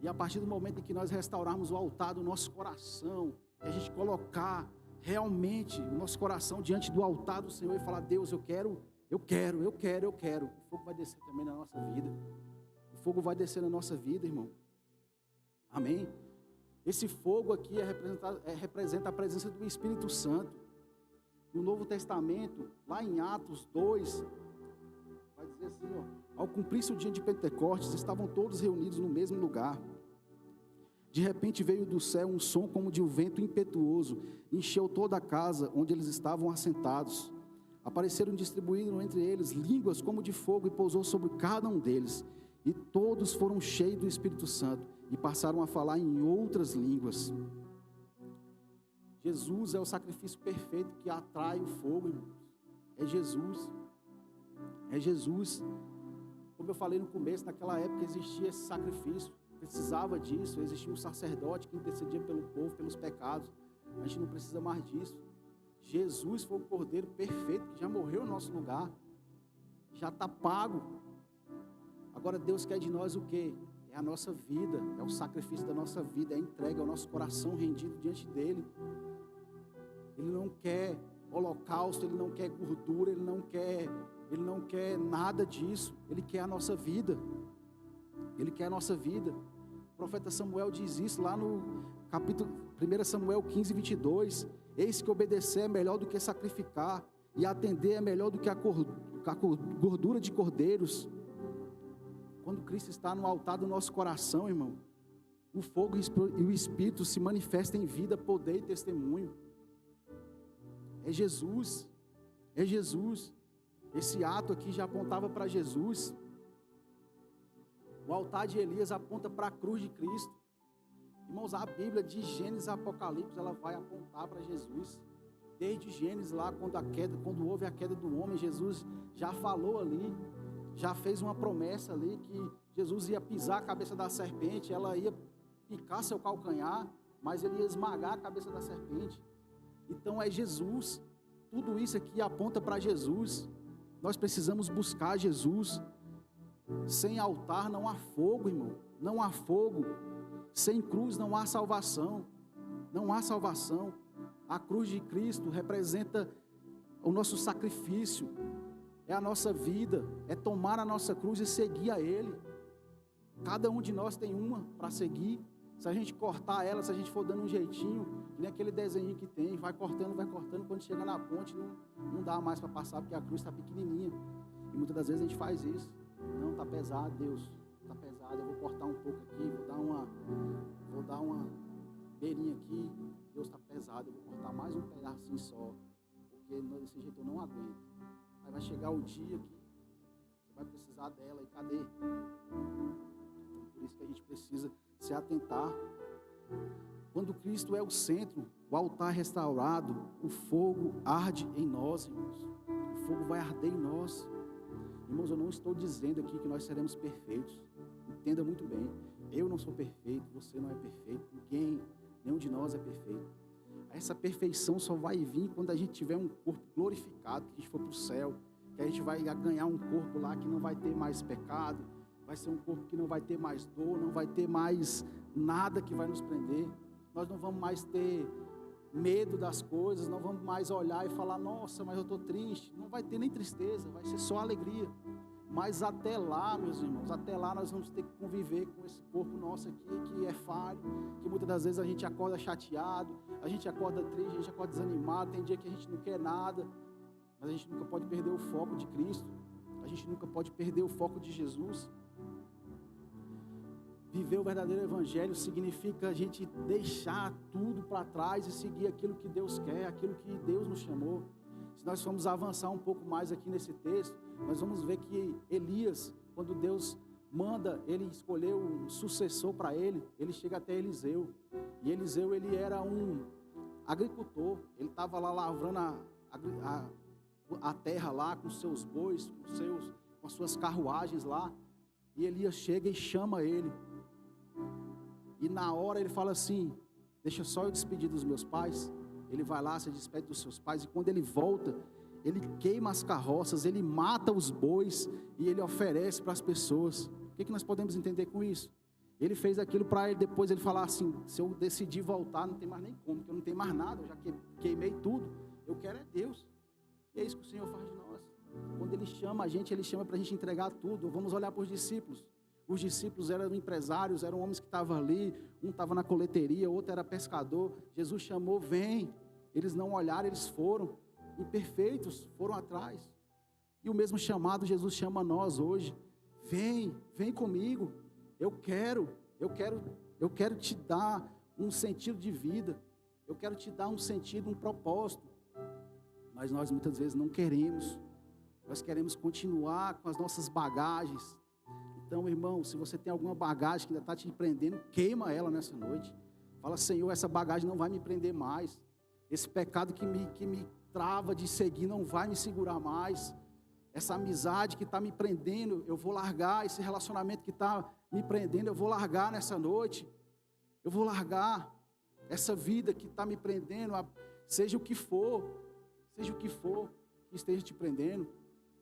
Speaker 2: E a partir do momento em que nós restaurarmos o altar do nosso coração, e a gente colocar realmente o nosso coração diante do altar do Senhor e falar: Deus, eu quero. O fogo vai descer também na nossa vida. O fogo vai descer na nossa vida, irmão. Amém? Esse fogo aqui representa a presença do Espírito Santo. No Novo Testamento, lá em Atos 2, vai dizer assim, ó: ao cumprir-se o dia de Pentecostes, estavam todos reunidos no mesmo lugar. De repente veio do céu um som como de um vento impetuoso, encheu toda a casa onde eles estavam assentados. Apareceram distribuídos entre eles línguas como de fogo e pousou sobre cada um deles. E todos foram cheios do Espírito Santo e passaram a falar em outras línguas. Jesus é o sacrifício perfeito que atrai o fogo, irmãos. É Jesus. É Jesus. Como eu falei no começo, naquela época existia esse sacrifício. Precisava disso, existia um sacerdote que intercedia pelo povo, pelos pecados. A gente não precisa mais disso. Jesus foi o Cordeiro perfeito que já morreu no nosso lugar, já está pago. Agora Deus quer de nós o quê? É a nossa vida, é o sacrifício da nossa vida, é a entrega, é o nosso coração rendido diante dEle. Ele não quer holocausto, Ele não quer gordura, Ele não quer nada disso. Ele quer a nossa vida. Ele quer a nossa vida. O profeta Samuel diz isso lá no capítulo 1 Samuel 15, 22. Eis que obedecer é melhor do que sacrificar, e atender é melhor do que a gordura de cordeiros. Quando Cristo está no altar do nosso coração, irmão, o fogo e o Espírito se manifestam em vida, poder e testemunho. É Jesus. É Jesus. Esse ato aqui já apontava para Jesus. O altar de Elias aponta para a cruz de Cristo. Irmãos, a Bíblia de Gênesis a Apocalipse, ela vai apontar para Jesus. Desde Gênesis lá, quando houve a queda do homem, Jesus já falou ali, já fez uma promessa ali, que Jesus ia pisar a cabeça da serpente, ela ia picar seu calcanhar, mas ele ia esmagar a cabeça da serpente. Então é Jesus. Tudo isso aqui aponta para Jesus. Nós precisamos buscar Jesus. Sem altar não há fogo, irmão. Não há fogo. Sem cruz não há salvação. Não há salvação. A cruz de Cristo representa o nosso sacrifício. É a nossa vida. É tomar a nossa cruz e seguir a Ele. Cada um de nós tem uma para seguir. Se a gente cortar ela, se a gente for dando um jeitinho, que nem aquele desenho que tem, vai cortando, quando chega na ponte, não dá mais para passar, porque a cruz está pequenininha. E muitas das vezes a gente faz isso. Não, está pesado, Deus, está pesado, eu vou cortar um pouco aqui, vou dar uma beirinha aqui, Deus está pesado, eu vou cortar mais um pedacinho só, porque desse jeito eu não aguento. Aí vai chegar o dia que você vai precisar dela, e cadê? Por isso que a gente precisa se atentar. Quando Cristo é o centro, o altar restaurado, o fogo arde em nós, irmãos. O fogo vai arder em nós. Irmãos, eu não estou dizendo aqui que nós seremos perfeitos. Entenda muito bem. Eu não sou perfeito, você não é perfeito, nenhum de nós é perfeito. Essa perfeição só vai vir quando a gente tiver um corpo glorificado, que a gente for para o céu, que a gente vai ganhar um corpo lá que não vai ter mais pecado, vai ser um corpo que não vai ter mais dor, não vai ter mais nada que vai nos prender. Nós não vamos mais ter medo das coisas, não vamos mais olhar e falar, nossa, mas eu estou triste. Não vai ter nem tristeza, vai ser só alegria. Mas até lá, meus irmãos, até lá nós vamos ter que conviver com esse corpo nosso aqui, que é falho, que muitas das vezes a gente acorda chateado, a gente acorda triste, a gente acorda desanimado, tem dia que a gente não quer nada, mas a gente nunca pode perder o foco de Cristo, a gente nunca pode perder o foco de Jesus. Viver o verdadeiro evangelho significa a gente deixar tudo para trás e seguir aquilo que Deus quer, aquilo que Deus nos chamou. Se nós formos avançar um pouco mais aqui nesse texto, nós vamos ver que Elias, quando Deus manda ele escolher um sucessor para ele, ele chega até Eliseu. E Eliseu, ele era um agricultor, ele estava lá lavrando a terra lá com seus bois, com as suas carruagens lá. E Elias chega e chama ele. E na hora ele fala assim, deixa só eu despedir dos meus pais. Ele vai lá, se despede dos seus pais, e quando ele volta, ele queima as carroças, ele mata os bois, e ele oferece para as pessoas. O que nós podemos entender com isso? Ele fez aquilo para ele, depois ele falar assim, se eu decidir voltar, não tem mais nem como, porque eu não tenho mais nada, eu já queimei tudo, eu quero é Deus. E é isso que o Senhor faz de nós. Quando Ele chama a gente, Ele chama para a gente entregar tudo. Vamos olhar para os discípulos. Os discípulos eram empresários, eram homens que estavam ali, um estava na coleteria, outro era pescador. Jesus chamou, vem. Eles não olharam, eles foram. imperfeitos foram atrás. E o mesmo chamado Jesus chama a nós hoje. Vem comigo. Eu quero te dar um sentido de vida. Eu quero te dar um sentido, um propósito. Mas nós muitas vezes não queremos. Nós queremos continuar com as nossas bagagens. Então, irmão, se você tem alguma bagagem que ainda está te prendendo, queima ela nessa noite. Fala, Senhor, essa bagagem não vai me prender mais. Esse pecado que me trava de seguir não vai me segurar mais. Essa amizade que está me prendendo, eu vou largar. Esse relacionamento que está me prendendo, eu vou largar nessa noite. Eu vou largar essa vida que está me prendendo, seja o que for que esteja te prendendo.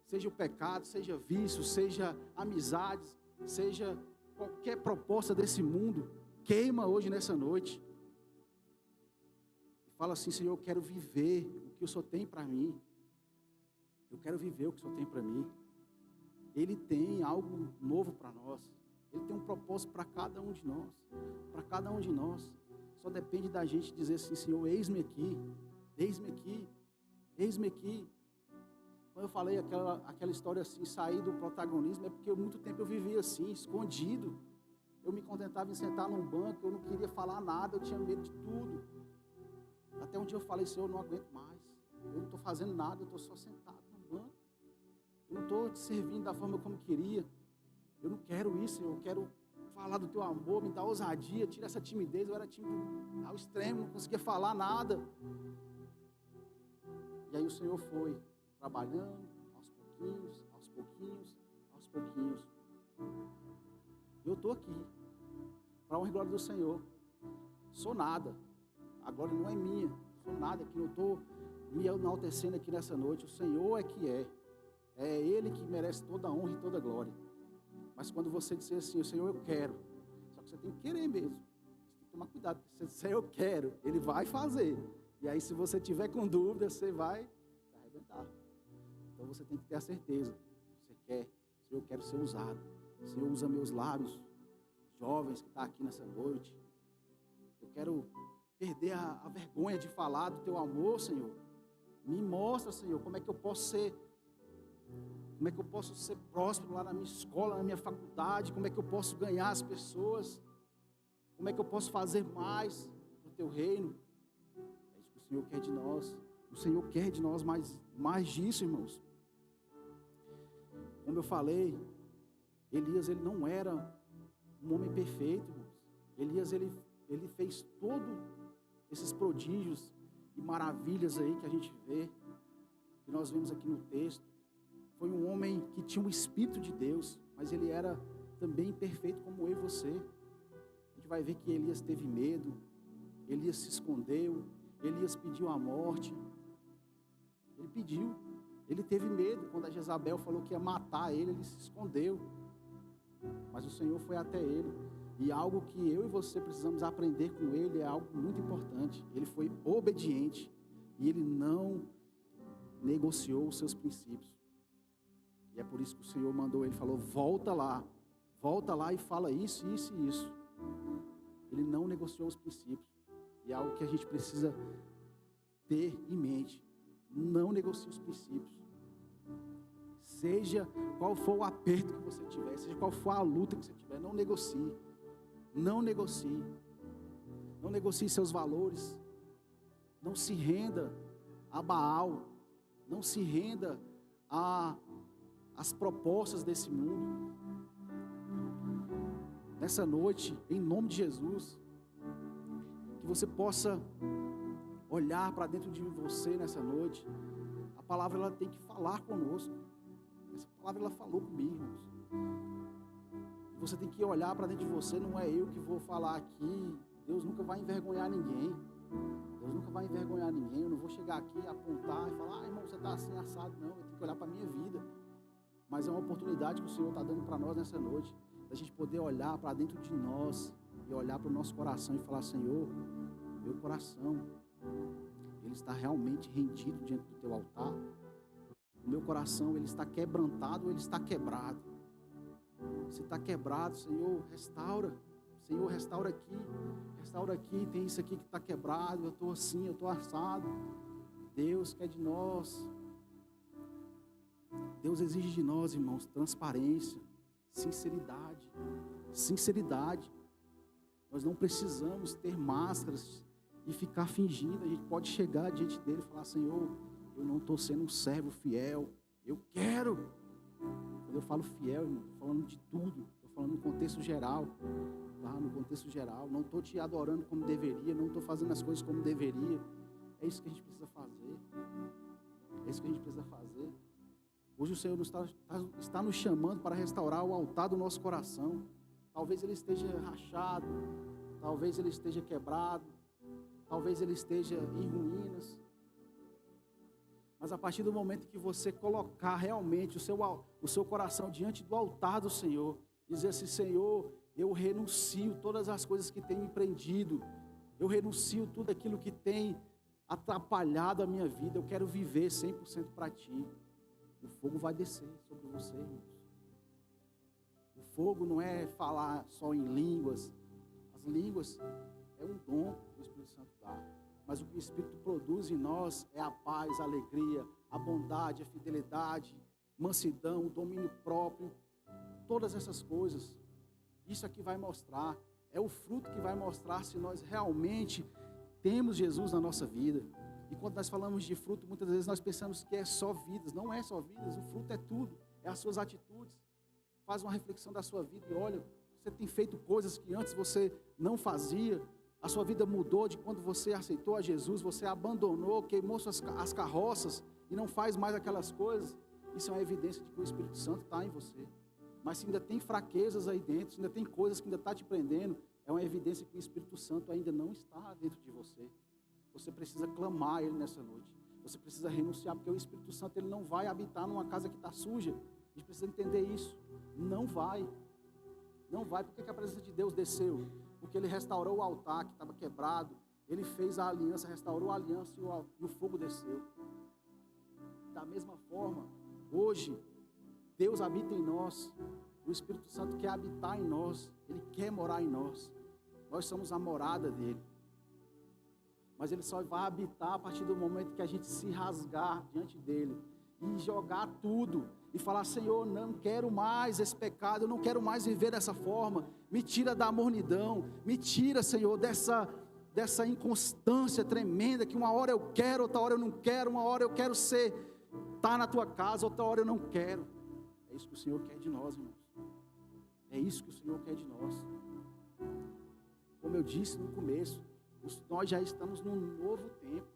Speaker 2: Seja o pecado, seja vício, seja amizades, seja qualquer proposta desse mundo, queima hoje nessa noite. E fala assim, Senhor, eu quero viver o que o Senhor tem para mim. Eu quero viver o que o Senhor tem para mim. Ele tem algo novo para nós. Ele tem um propósito para cada um de nós. Para cada um de nós. Só depende da gente dizer assim, Senhor, eis-me aqui. Eis-me aqui. Eis-me aqui. Quando eu falei aquela história assim, sair do protagonismo, é porque muito tempo eu vivia assim, escondido. Eu me contentava em sentar num banco, eu não queria falar nada, eu tinha medo de tudo. Até um dia eu falei, Senhor, eu não aguento mais. Eu não estou fazendo nada, eu estou só sentado no banco. Eu não estou te servindo da forma como eu queria. Eu não quero isso, eu quero falar do teu amor, me dá ousadia, tira essa timidez. Eu era tímido ao extremo, não conseguia falar nada. E aí o Senhor foi trabalhando, aos pouquinhos. Eu estou aqui, para a honra e glória do Senhor. Sou nada, a glória não é minha, sou nada aqui, não estou me enaltecendo aqui nessa noite. O Senhor é que é Ele que merece toda a honra e toda a glória. Mas quando você disser assim, o Senhor eu quero, só que você tem que querer mesmo, você tem que tomar cuidado, porque se você disser eu quero, Ele vai fazer. E aí se você tiver com dúvida, você vai se arrebentar. Então você tem que ter a certeza. Você quer, Senhor, eu quero ser usado. Senhor, usa meus lábios, jovens que estão aqui nessa noite. Eu quero perder a vergonha de falar do teu amor, Senhor. Me mostra, Senhor, como é que eu posso ser próspero lá na minha escola, na minha faculdade, como é que eu posso ganhar as pessoas, como é que eu posso fazer mais para o teu reino. É isso que o Senhor quer de nós. O Senhor quer de nós mais disso, irmãos. Como eu falei, Elias, ele não era um homem perfeito, irmãos. Elias, ele fez todos esses prodígios e maravilhas aí que a gente vê, que nós vemos aqui no texto. Foi um homem que tinha o Espírito de Deus, mas ele era também imperfeito como eu e você. A gente vai ver que Elias teve medo, Elias se escondeu, Elias pediu a morte. Ele teve medo. Quando a Jezabel falou que ia matar ele, ele se escondeu. Mas o Senhor foi até ele. E algo que eu e você precisamos aprender com ele é algo muito importante. Ele foi obediente e ele não negociou os seus princípios. E é por isso que o Senhor mandou ele, falou, volta lá e fala isso. Ele não negociou os princípios. E é algo que a gente precisa ter em mente. Não negocie os princípios. Seja qual for o aperto que você tiver, seja qual for a luta que você tiver, não negocie. Não negocie. Não negocie seus valores. Não se renda a Baal. Não se renda às propostas desse mundo. Nessa noite, em nome de Jesus, que você possa olhar para dentro de você nessa noite. A palavra ela tem que falar conosco. Essa palavra ela falou comigo, irmãos. Você tem que olhar para dentro de você. Não é eu que vou falar aqui. Deus nunca vai envergonhar ninguém. Eu não vou chegar aqui, apontar e falar, irmão, você está assim assado. Não, eu tenho que olhar para a minha vida. Mas é uma oportunidade que o Senhor está dando para nós nessa noite, da gente poder olhar para dentro de nós e olhar para o nosso coração e falar, Senhor, meu coração, ele está realmente rendido diante do teu altar. O meu coração, ele está quebrantado ou ele está quebrado? Se está quebrado, Senhor, restaura. Senhor, restaura aqui, tem isso aqui que está quebrado, eu estou assim, eu estou assado. Deus quer de nós. Deus exige de nós, irmãos, transparência, sinceridade. Sinceridade. Nós não precisamos ter máscaras e ficar fingindo. A gente pode chegar diante dele e falar: Senhor, eu não estou sendo um servo fiel. Eu quero. Quando eu falo fiel, irmão, estou falando de tudo. Estou falando no contexto geral. Tá? No contexto geral. Não estou te adorando como deveria. Não estou fazendo as coisas como deveria. É isso que a gente precisa fazer. É isso que a gente precisa fazer. Hoje o Senhor está nos chamando para restaurar o altar do nosso coração. Talvez ele esteja rachado. Talvez ele esteja quebrado. Talvez ele esteja em ruínas. Mas a partir do momento que você colocar realmente o seu coração diante do altar do Senhor, dizer assim: Senhor, eu renuncio todas as coisas que têm me prendido, eu renuncio tudo aquilo que tem atrapalhado a minha vida, eu quero viver 100% para Ti. O fogo vai descer sobre você, irmãos. O fogo não é falar só em línguas. As línguas é um dom que o Espírito Santo dá. Mas o que o Espírito produz em nós é a paz, a alegria, a bondade, a fidelidade, mansidão, o domínio próprio. Todas essas coisas. Isso aqui vai mostrar. É o fruto que vai mostrar se nós realmente temos Jesus na nossa vida. E quando nós falamos de fruto, muitas vezes nós pensamos que é só vidas. Não é só vidas, o fruto é tudo. É as suas atitudes. Faz uma reflexão da sua vida e olha, você tem feito coisas que antes você não fazia. A sua vida mudou de quando você aceitou a Jesus, você abandonou, queimou as carroças e não faz mais aquelas coisas. Isso é uma evidência de que o Espírito Santo está em você. Mas se ainda tem fraquezas aí dentro, se ainda tem coisas que ainda está te prendendo, é uma evidência que o Espírito Santo ainda não está dentro de você. Você precisa clamar Ele nessa noite. Você precisa renunciar, porque o Espírito Santo ele não vai habitar numa casa que está suja. A gente precisa entender isso. Não vai. Não vai. Por que a presença de Deus desceu? Porque Ele restaurou o altar que estava quebrado. Ele fez a aliança, restaurou a aliança e o fogo desceu. Da mesma forma, hoje, Deus habita em nós. O Espírito Santo quer habitar em nós. Ele quer morar em nós. Nós somos a morada dEle. Mas Ele só vai habitar a partir do momento que a gente se rasgar diante dEle. E jogar tudo. E falar: Senhor, não quero mais esse pecado. Eu não quero mais viver dessa forma. Me tira da mornidão. Me tira, Senhor, dessa inconstância tremenda. Que uma hora eu quero, outra hora eu não quero. Uma hora eu quero estar na Tua casa, outra hora eu não quero. É isso que o Senhor quer de nós, irmãos. É isso que o Senhor quer de nós. Como eu disse no começo, nós já estamos num novo tempo.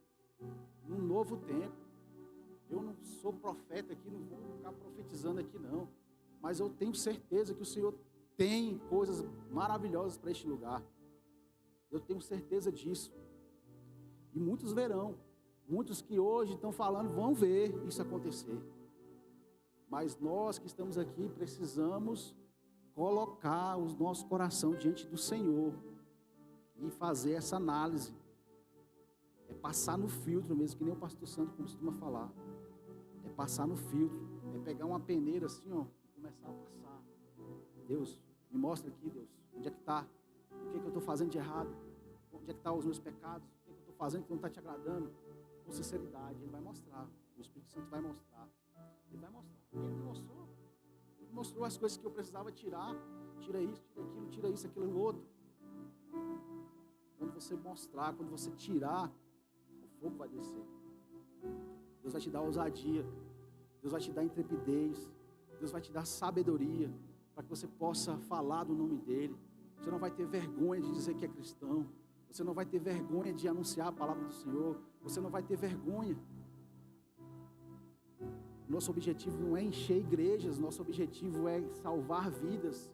Speaker 2: Num novo tempo. Eu não sou profeta aqui, não vou ficar profetizando aqui não. Mas eu tenho certeza que o Senhor tem coisas maravilhosas para este lugar. Eu tenho certeza disso. E muitos verão. Muitos que hoje estão falando vão ver isso acontecer. Mas nós que estamos aqui precisamos colocar o nosso coração diante do Senhor e fazer essa análise. É passar no filtro mesmo, que nem o pastor Santo costuma falar. É passar no filtro, é pegar uma peneira assim, ó, e começar a passar. Deus, me mostra aqui, Deus, onde é que está? O que é que eu estou fazendo de errado? Onde é que estão os meus pecados? O que é que eu estou fazendo que não está te agradando? Com sinceridade, Ele vai mostrar. O Espírito Santo vai mostrar. Ele vai mostrar. E Ele me mostrou. Ele mostrou as coisas que eu precisava tirar. Tira isso, tira aquilo, tira isso, aquilo, outro. Quando você mostrar, quando você tirar, o fogo vai descer. Deus vai te dar ousadia. Deus vai te dar intrepidez. Deus vai te dar sabedoria para que você possa falar do nome dEle. Você não vai ter vergonha de dizer que é cristão. Você não vai ter vergonha de anunciar a palavra do Senhor. Você não vai ter vergonha. Nosso objetivo não é encher igrejas. Nosso objetivo é salvar vidas.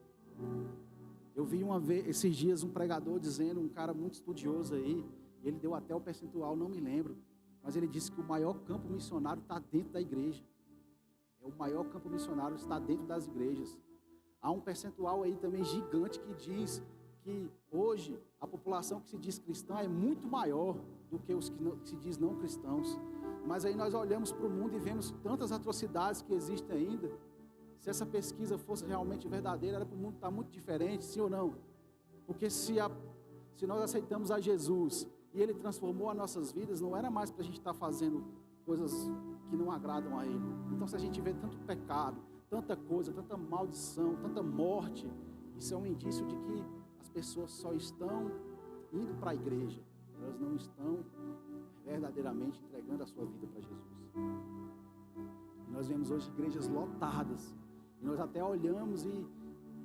Speaker 2: Eu vi uma vez, esses dias, um pregador dizendo, um cara muito estudioso aí, ele deu até o percentual, não me lembro, mas ele disse que o maior campo missionário está dentro da igreja. O maior campo missionário está dentro das igrejas. Há um percentual aí também gigante que diz que hoje a população que se diz cristã é muito maior do que os que se diz não cristãos. Mas aí nós olhamos para o mundo e vemos tantas atrocidades que existem ainda. Se essa pesquisa fosse realmente verdadeira, era para o mundo estar muito diferente, sim ou não? Porque se nós aceitamos a Jesus e Ele transformou as nossas vidas, não era mais para a gente estar fazendo coisas que não agradam a Ele. Então, se a gente vê tanto pecado, tanta coisa, tanta maldição, tanta morte, isso é um indício de que as pessoas só estão indo para a igreja, elas não estão verdadeiramente entregando a sua vida para Jesus. E nós vemos hoje igrejas lotadas, e nós até olhamos e,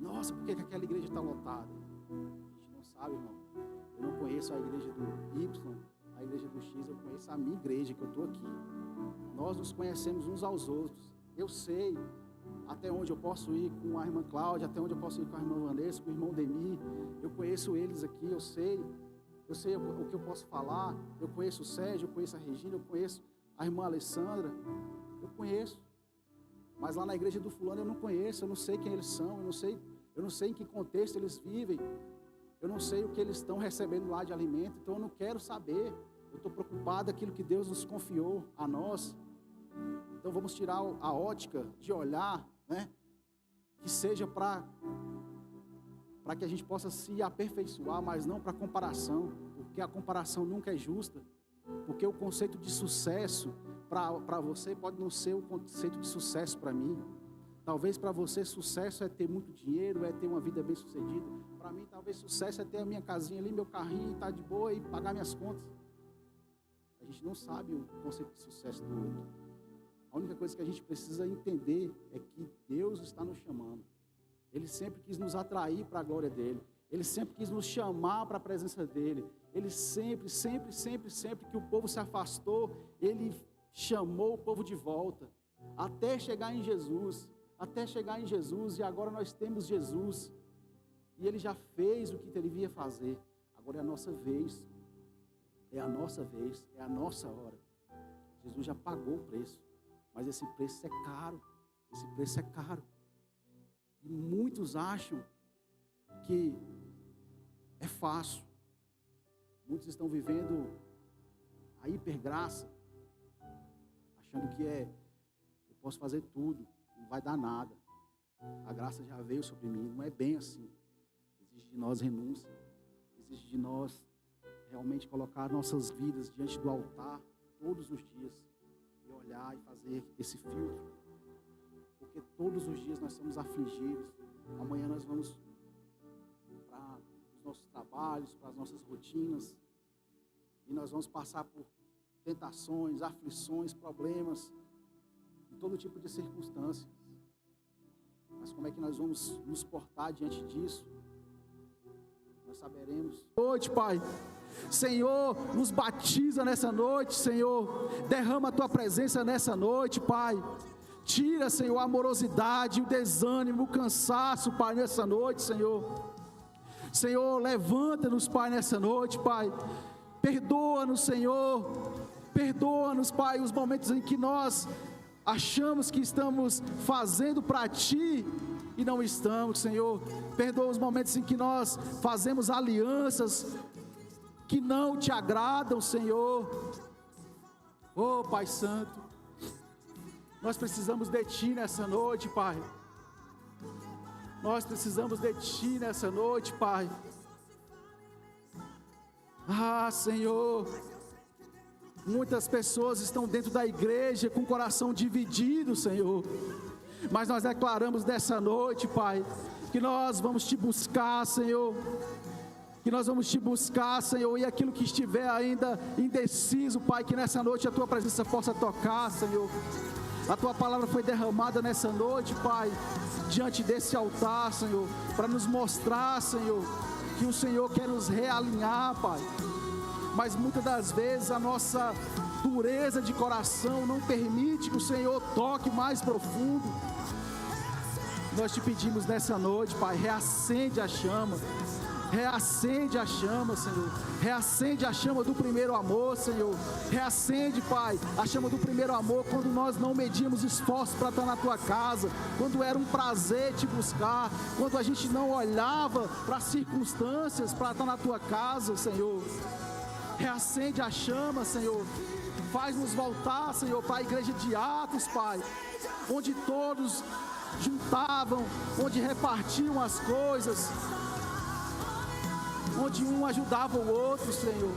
Speaker 2: nossa, por que aquela igreja está lotada? A gente não sabe, irmão. Eu não conheço a igreja do Y, a igreja do X, eu conheço a minha igreja, que eu estou aqui. Nós nos conhecemos uns aos outros. Eu sei até onde eu posso ir com a irmã Cláudia, até onde eu posso ir com a irmã Vanessa, com o irmão Demi. Eu conheço eles aqui, eu sei o que eu posso falar. Eu conheço o Sérgio, eu conheço a Regina, eu conheço a irmã Alessandra. Eu conheço. Mas lá na igreja do fulano eu não conheço, eu não sei quem eles são, eu não sei em que contexto eles vivem. Eu não sei o que eles estão recebendo lá de alimento, então eu não quero saber. Eu estou preocupado com aquilo que Deus nos confiou a nós. Então vamos tirar a ótica de olhar, né? Que seja para que a gente possa se aperfeiçoar, mas não para comparação, porque a comparação nunca é justa. Porque o conceito de sucesso para você pode não ser o conceito de sucesso para mim. Talvez para você sucesso é ter muito dinheiro, é ter uma vida bem sucedida. Para mim talvez sucesso é ter a minha casinha ali, meu carrinho, estar de boa e pagar minhas contas. A gente não sabe o conceito de sucesso do outro. A única coisa que a gente precisa entender é que Deus está nos chamando. Ele sempre quis nos atrair para a glória dEle. Ele sempre quis nos chamar para a presença dEle. Ele sempre que o povo se afastou, Ele chamou o povo de volta. Até chegar em Jesus. E agora nós temos Jesus. E Ele já fez o que Ele devia fazer. Agora é a nossa vez. É a nossa vez. É a nossa hora. Jesus já pagou o preço. Mas esse preço é caro. Esse preço é caro. E muitos acham que é fácil. Muitos estão vivendo a hipergraça, achando que eu posso fazer tudo, não vai dar nada. A graça já veio sobre mim, não é bem assim. Exige de nós renúncia, exige de nós realmente colocar nossas vidas diante do altar todos os dias e olhar e fazer esse filtro. Porque todos os dias nós somos afligidos. Amanhã nós vamos para os nossos trabalhos, para as nossas rotinas. E nós vamos passar por tentações, aflições, problemas, em todo tipo de circunstâncias. Mas como é que nós vamos nos portar diante disso? Nós saberemos. Noite, Pai. Senhor, nos batiza nessa noite, Senhor. Derrama a Tua presença nessa noite, Pai. Tira, Senhor, a amorosidade, o desânimo, o cansaço, Pai, nessa noite, Senhor. Senhor, levanta-nos, Pai, nessa noite, Pai. Perdoa-nos, Senhor. Perdoa-nos, Pai, os momentos em que nós achamos que estamos fazendo para Ti e não estamos, Senhor. Perdoa os momentos em que nós fazemos alianças que não Te agradam, Senhor. Oh, Pai Santo, nós precisamos de Ti nessa noite, Pai. Nós precisamos de Ti nessa noite, Pai. Ah, Senhor, muitas pessoas estão dentro da igreja com o coração dividido, Senhor. Mas nós declaramos dessa noite, Pai, que nós vamos Te buscar, Senhor. Que nós vamos Te buscar, Senhor, e aquilo que estiver ainda indeciso, Pai, que nessa noite a Tua presença possa tocar, Senhor. A Tua palavra foi derramada nessa noite, Pai, diante desse altar, Senhor, para nos mostrar, Senhor, que o Senhor quer nos realinhar, Pai. Mas muitas das vezes a nossa dureza de coração não permite que o Senhor toque mais profundo. Nós Te pedimos nessa noite, Pai, reacende a chama. Reacende a chama, Senhor. Reacende a chama do primeiro amor, Senhor. Reacende, Pai, a chama do primeiro amor, quando nós não medíamos esforço para estar na Tua casa, quando era um prazer Te buscar, quando a gente não olhava para as circunstâncias para estar na Tua casa, Senhor. Reacende a chama, Senhor. Faz-nos voltar, Senhor, para a igreja de Atos, Pai, onde todos juntavam, onde repartiam as coisas, onde um ajudava o outro, Senhor.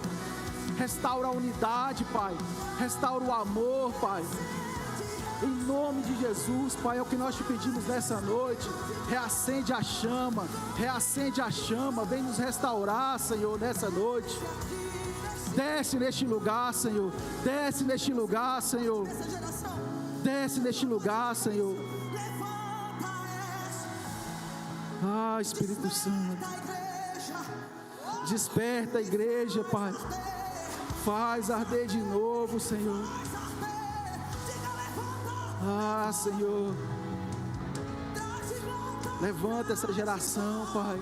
Speaker 2: Restaura a unidade, Pai. Restaura o amor, Pai. Em nome de Jesus, Pai, é o que nós te pedimos nessa noite. Reacende a chama, reacende a chama. Vem nos restaurar, Senhor, nessa noite. Desce neste lugar, Senhor. Desce neste lugar, Senhor. Desce neste lugar, Senhor. Ah, Espírito Santo. Desperta a igreja, Pai. Faz arder de novo, Senhor. Ah, Senhor. Levanta essa geração, Pai.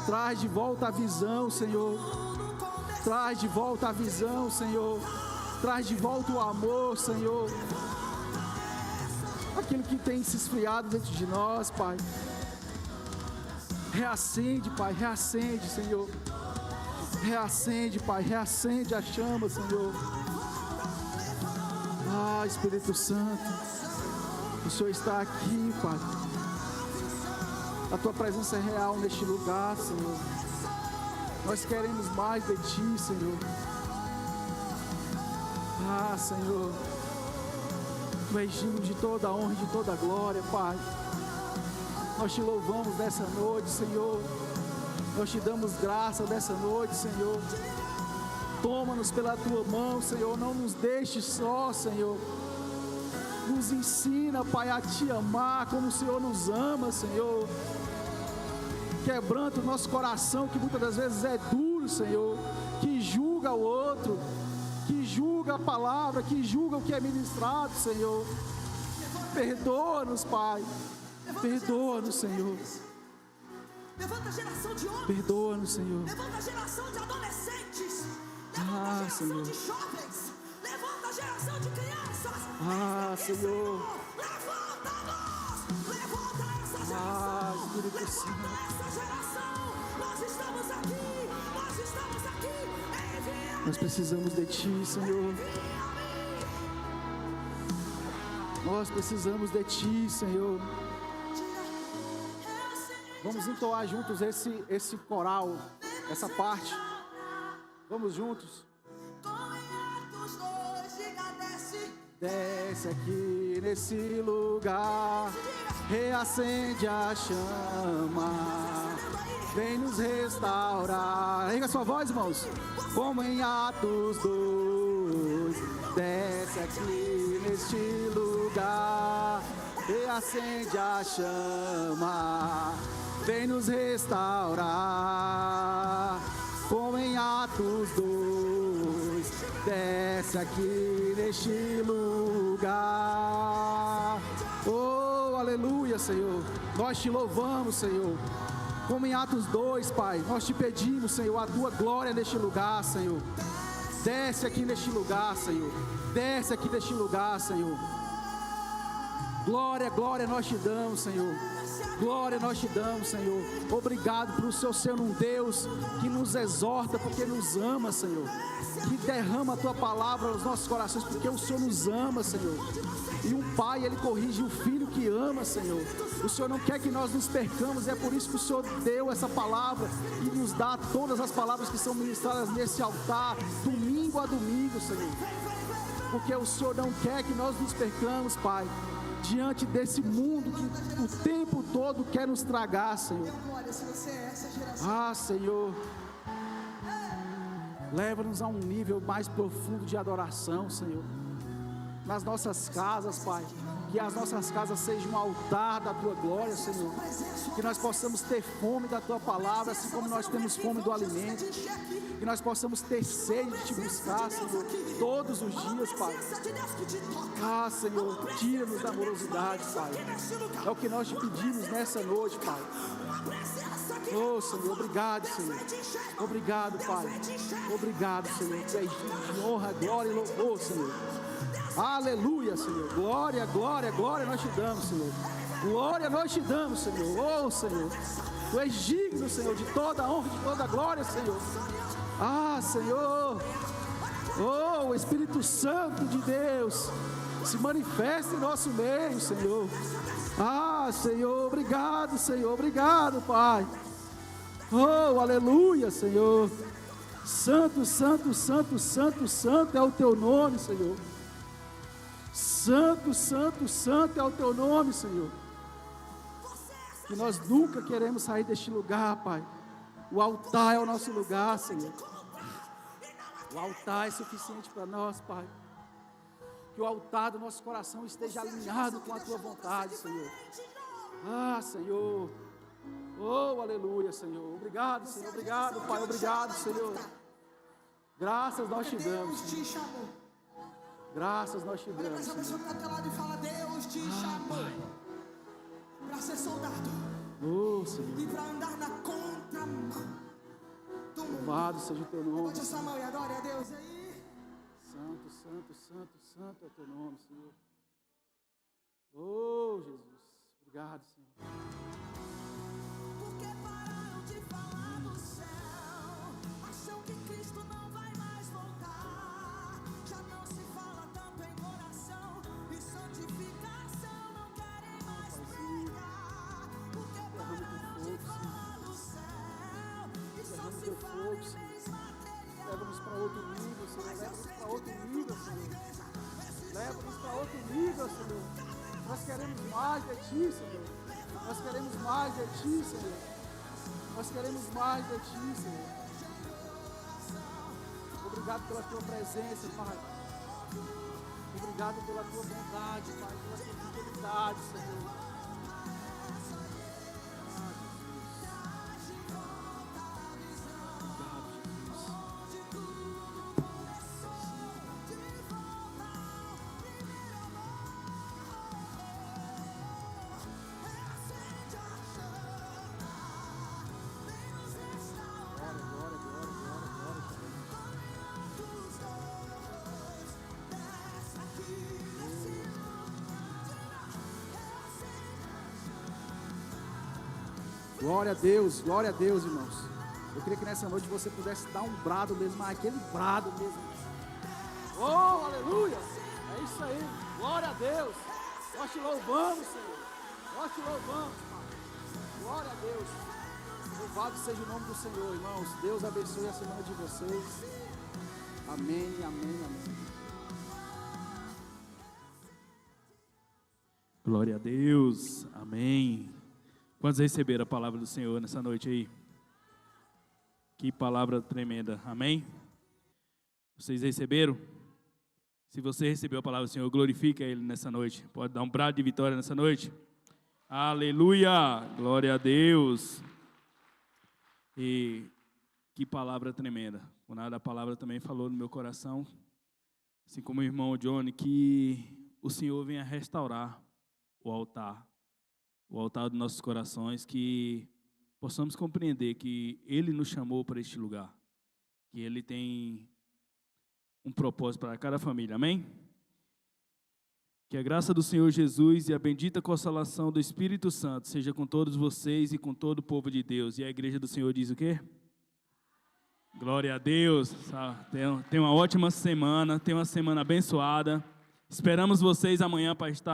Speaker 2: Traz de volta a visão, Senhor. Traz de volta a visão, Senhor. Traz de volta o amor, Senhor. Aquilo que tem se esfriado dentro de nós, Pai. Reacende, Pai, reacende, Senhor. Reacende, Pai, reacende a chama, Senhor. Ah, Espírito Santo, o Senhor está aqui, Pai. A Tua presença é real neste lugar, Senhor. Nós queremos mais de Ti, Senhor. Ah, Senhor, Tu és digno de toda a honra e de toda a glória, Pai. Nós Te louvamos nessa noite, Senhor. Nós Te damos graça nessa noite, Senhor. Toma-nos pela Tua mão, Senhor. Não nos deixe só, Senhor. Nos ensina, Pai, a Te amar como o Senhor nos ama, Senhor. Quebranta o nosso coração, que muitas das vezes é duro, Senhor. Que julga o outro, que julga a palavra, que julga o que é ministrado, Senhor. Perdoa-nos, Pai. Perdoa-nos, Senhor.
Speaker 3: Levanta a geração de homens.
Speaker 2: Perdoa-nos, Senhor.
Speaker 3: Levanta a geração de adolescentes. Levanta a geração
Speaker 2: Senhor.
Speaker 3: de jovens. Levanta a geração de crianças.
Speaker 2: Senhor.
Speaker 3: Levanta-nos. Levanta essa geração.
Speaker 2: Espírito Santo.
Speaker 3: Levanta essa geração. Nós estamos aqui. Nós estamos aqui. Envia-me.
Speaker 2: Nós precisamos de Ti, Senhor. Nós precisamos de Ti, Senhor. Vamos entoar juntos esse coral, essa parte. Vamos juntos. Desce aqui nesse lugar, reacende a chama, vem nos restaurar. Erga sua voz, irmãos. Como em Atos 2, desce aqui neste lugar, reacende a chama, vem nos restaurar. Como em Atos 2, desce aqui neste lugar. Oh, aleluia, Senhor. Nós Te louvamos, Senhor. Como em Atos 2, Pai, nós Te pedimos, Senhor, a Tua glória neste lugar, Senhor. Desce aqui neste lugar, Senhor. Desce aqui neste lugar, Senhor. Glória, glória nós Te damos, Senhor. Glória nós Te damos, Senhor. Obrigado por o Senhor ser um Deus que nos exorta porque nos ama, Senhor. Que derrama a Tua palavra aos nossos corações porque o Senhor nos ama, Senhor. E um pai, ele corrige o filho que ama, Senhor. O Senhor não quer que nós nos percamos, é por isso que o Senhor deu essa palavra e nos dá todas as palavras que são ministradas nesse altar, domingo a domingo, Senhor. Porque o Senhor não quer que nós nos percamos, Pai, diante desse mundo que o tempo todo quer nos tragar, Senhor. Ah, Senhor, leva-nos a um nível mais profundo de adoração, Senhor. Nas nossas casas, Pai, que as nossas casas sejam um altar da Tua glória, Senhor. Que nós possamos ter fome da Tua palavra, assim como nós temos fome do alimento. Que nós possamos ter sede de Te buscar, Senhor, todos os dias, Pai. Ah, Senhor, tira-nos da morosidade, Pai. É o que nós Te pedimos nessa noite, Pai. Oh, Senhor, obrigado, Senhor. Obrigado, Pai. Obrigado, Senhor. Tu és digno de honra, glória e louvor, Senhor. Aleluia, Senhor. Glória, glória, glória nós Te damos, Senhor. Glória nós Te damos, Senhor. Oh, Senhor. Tu és digno, Senhor, de toda a honra, de toda a glória, Senhor. Ah, Senhor. Oh, o Espírito Santo de Deus se manifesta em nosso meio, Senhor. Ah, Senhor, obrigado, Senhor. Obrigado, Pai. Oh, aleluia, Senhor.
Speaker 4: Santo, santo, santo, santo, santo é o teu nome, Senhor. Santo, santo, santo é o teu nome, Senhor. E nós nunca queremos sair deste lugar, Pai. O altar é o nosso lugar, Senhor. O altar é suficiente para nós, Pai. Que o altar do nosso coração esteja alinhado com a tua vontade, Senhor. Ah, Senhor. Oh, aleluia, Senhor. Obrigado, Senhor. Obrigado, Pai. Obrigado, Senhor. Graças nós te damos, Senhor. Graças nós te damos,
Speaker 3: Essa pessoa que está ao teu lado e fala: Deus te chamou para ser soldado
Speaker 4: Oh, Senhor.
Speaker 3: e para andar na contramão do mundo.
Speaker 4: Louvado seja o teu nome.
Speaker 3: Levante essa mão e adore a Deus aí.
Speaker 4: Santo, santo, santo, santo é o teu nome, Senhor. Oh, Jesus. Obrigado, Senhor.
Speaker 3: Porque pararam de falar do céu, acham que Cristo não vai mais voltar. Já não se fala tanto em oração e santificação, não querem mais pregar. Porque pararam de falar do céu e só se fala em bens materiais.
Speaker 4: Leva-nos para outro nível, Senhor. Leva-nos para outro nível, Senhor. Leva-nos para outro nível, Senhor. Nós queremos mais de Ti, Senhor. Nós queremos mais de Ti, Senhor. Nós queremos mais de Ti, Senhor. Obrigado pela Tua presença, Pai. Obrigado pela Tua bondade, Pai. Pela Tua fidelidade, Senhor. Glória a Deus, irmãos. Eu queria que nessa noite você pudesse dar um brado mesmo, mas aquele brado mesmo. Oh, aleluia! É isso aí, glória a Deus. Nós te louvamos, Senhor. Nós te louvamos, Pai. Glória a Deus. Louvado seja o nome do Senhor, irmãos. Deus abençoe a semana de vocês. Amém, amém, amém.
Speaker 1: Glória a Deus. Amém. Quantos receberam a palavra do Senhor nessa noite aí? Que palavra tremenda. Amém? Vocês receberam? Se você recebeu a palavra do Senhor, glorifica Ele nessa noite. Pode dar um brado de vitória nessa noite? Aleluia! Glória a Deus. E que palavra tremenda. O nada a palavra também falou no meu coração, assim como o irmão Johnny, que o Senhor venha restaurar o altar dos nossos corações, que possamos compreender que Ele nos chamou para este lugar, que Ele tem um propósito para cada família, amém? Que a graça do Senhor Jesus e a bendita consolação do Espírito Santo seja com todos vocês e com todo o povo de Deus. E a igreja do Senhor diz o quê? Glória a Deus. Tenha uma ótima semana, tenha uma semana abençoada. Esperamos vocês amanhã para estar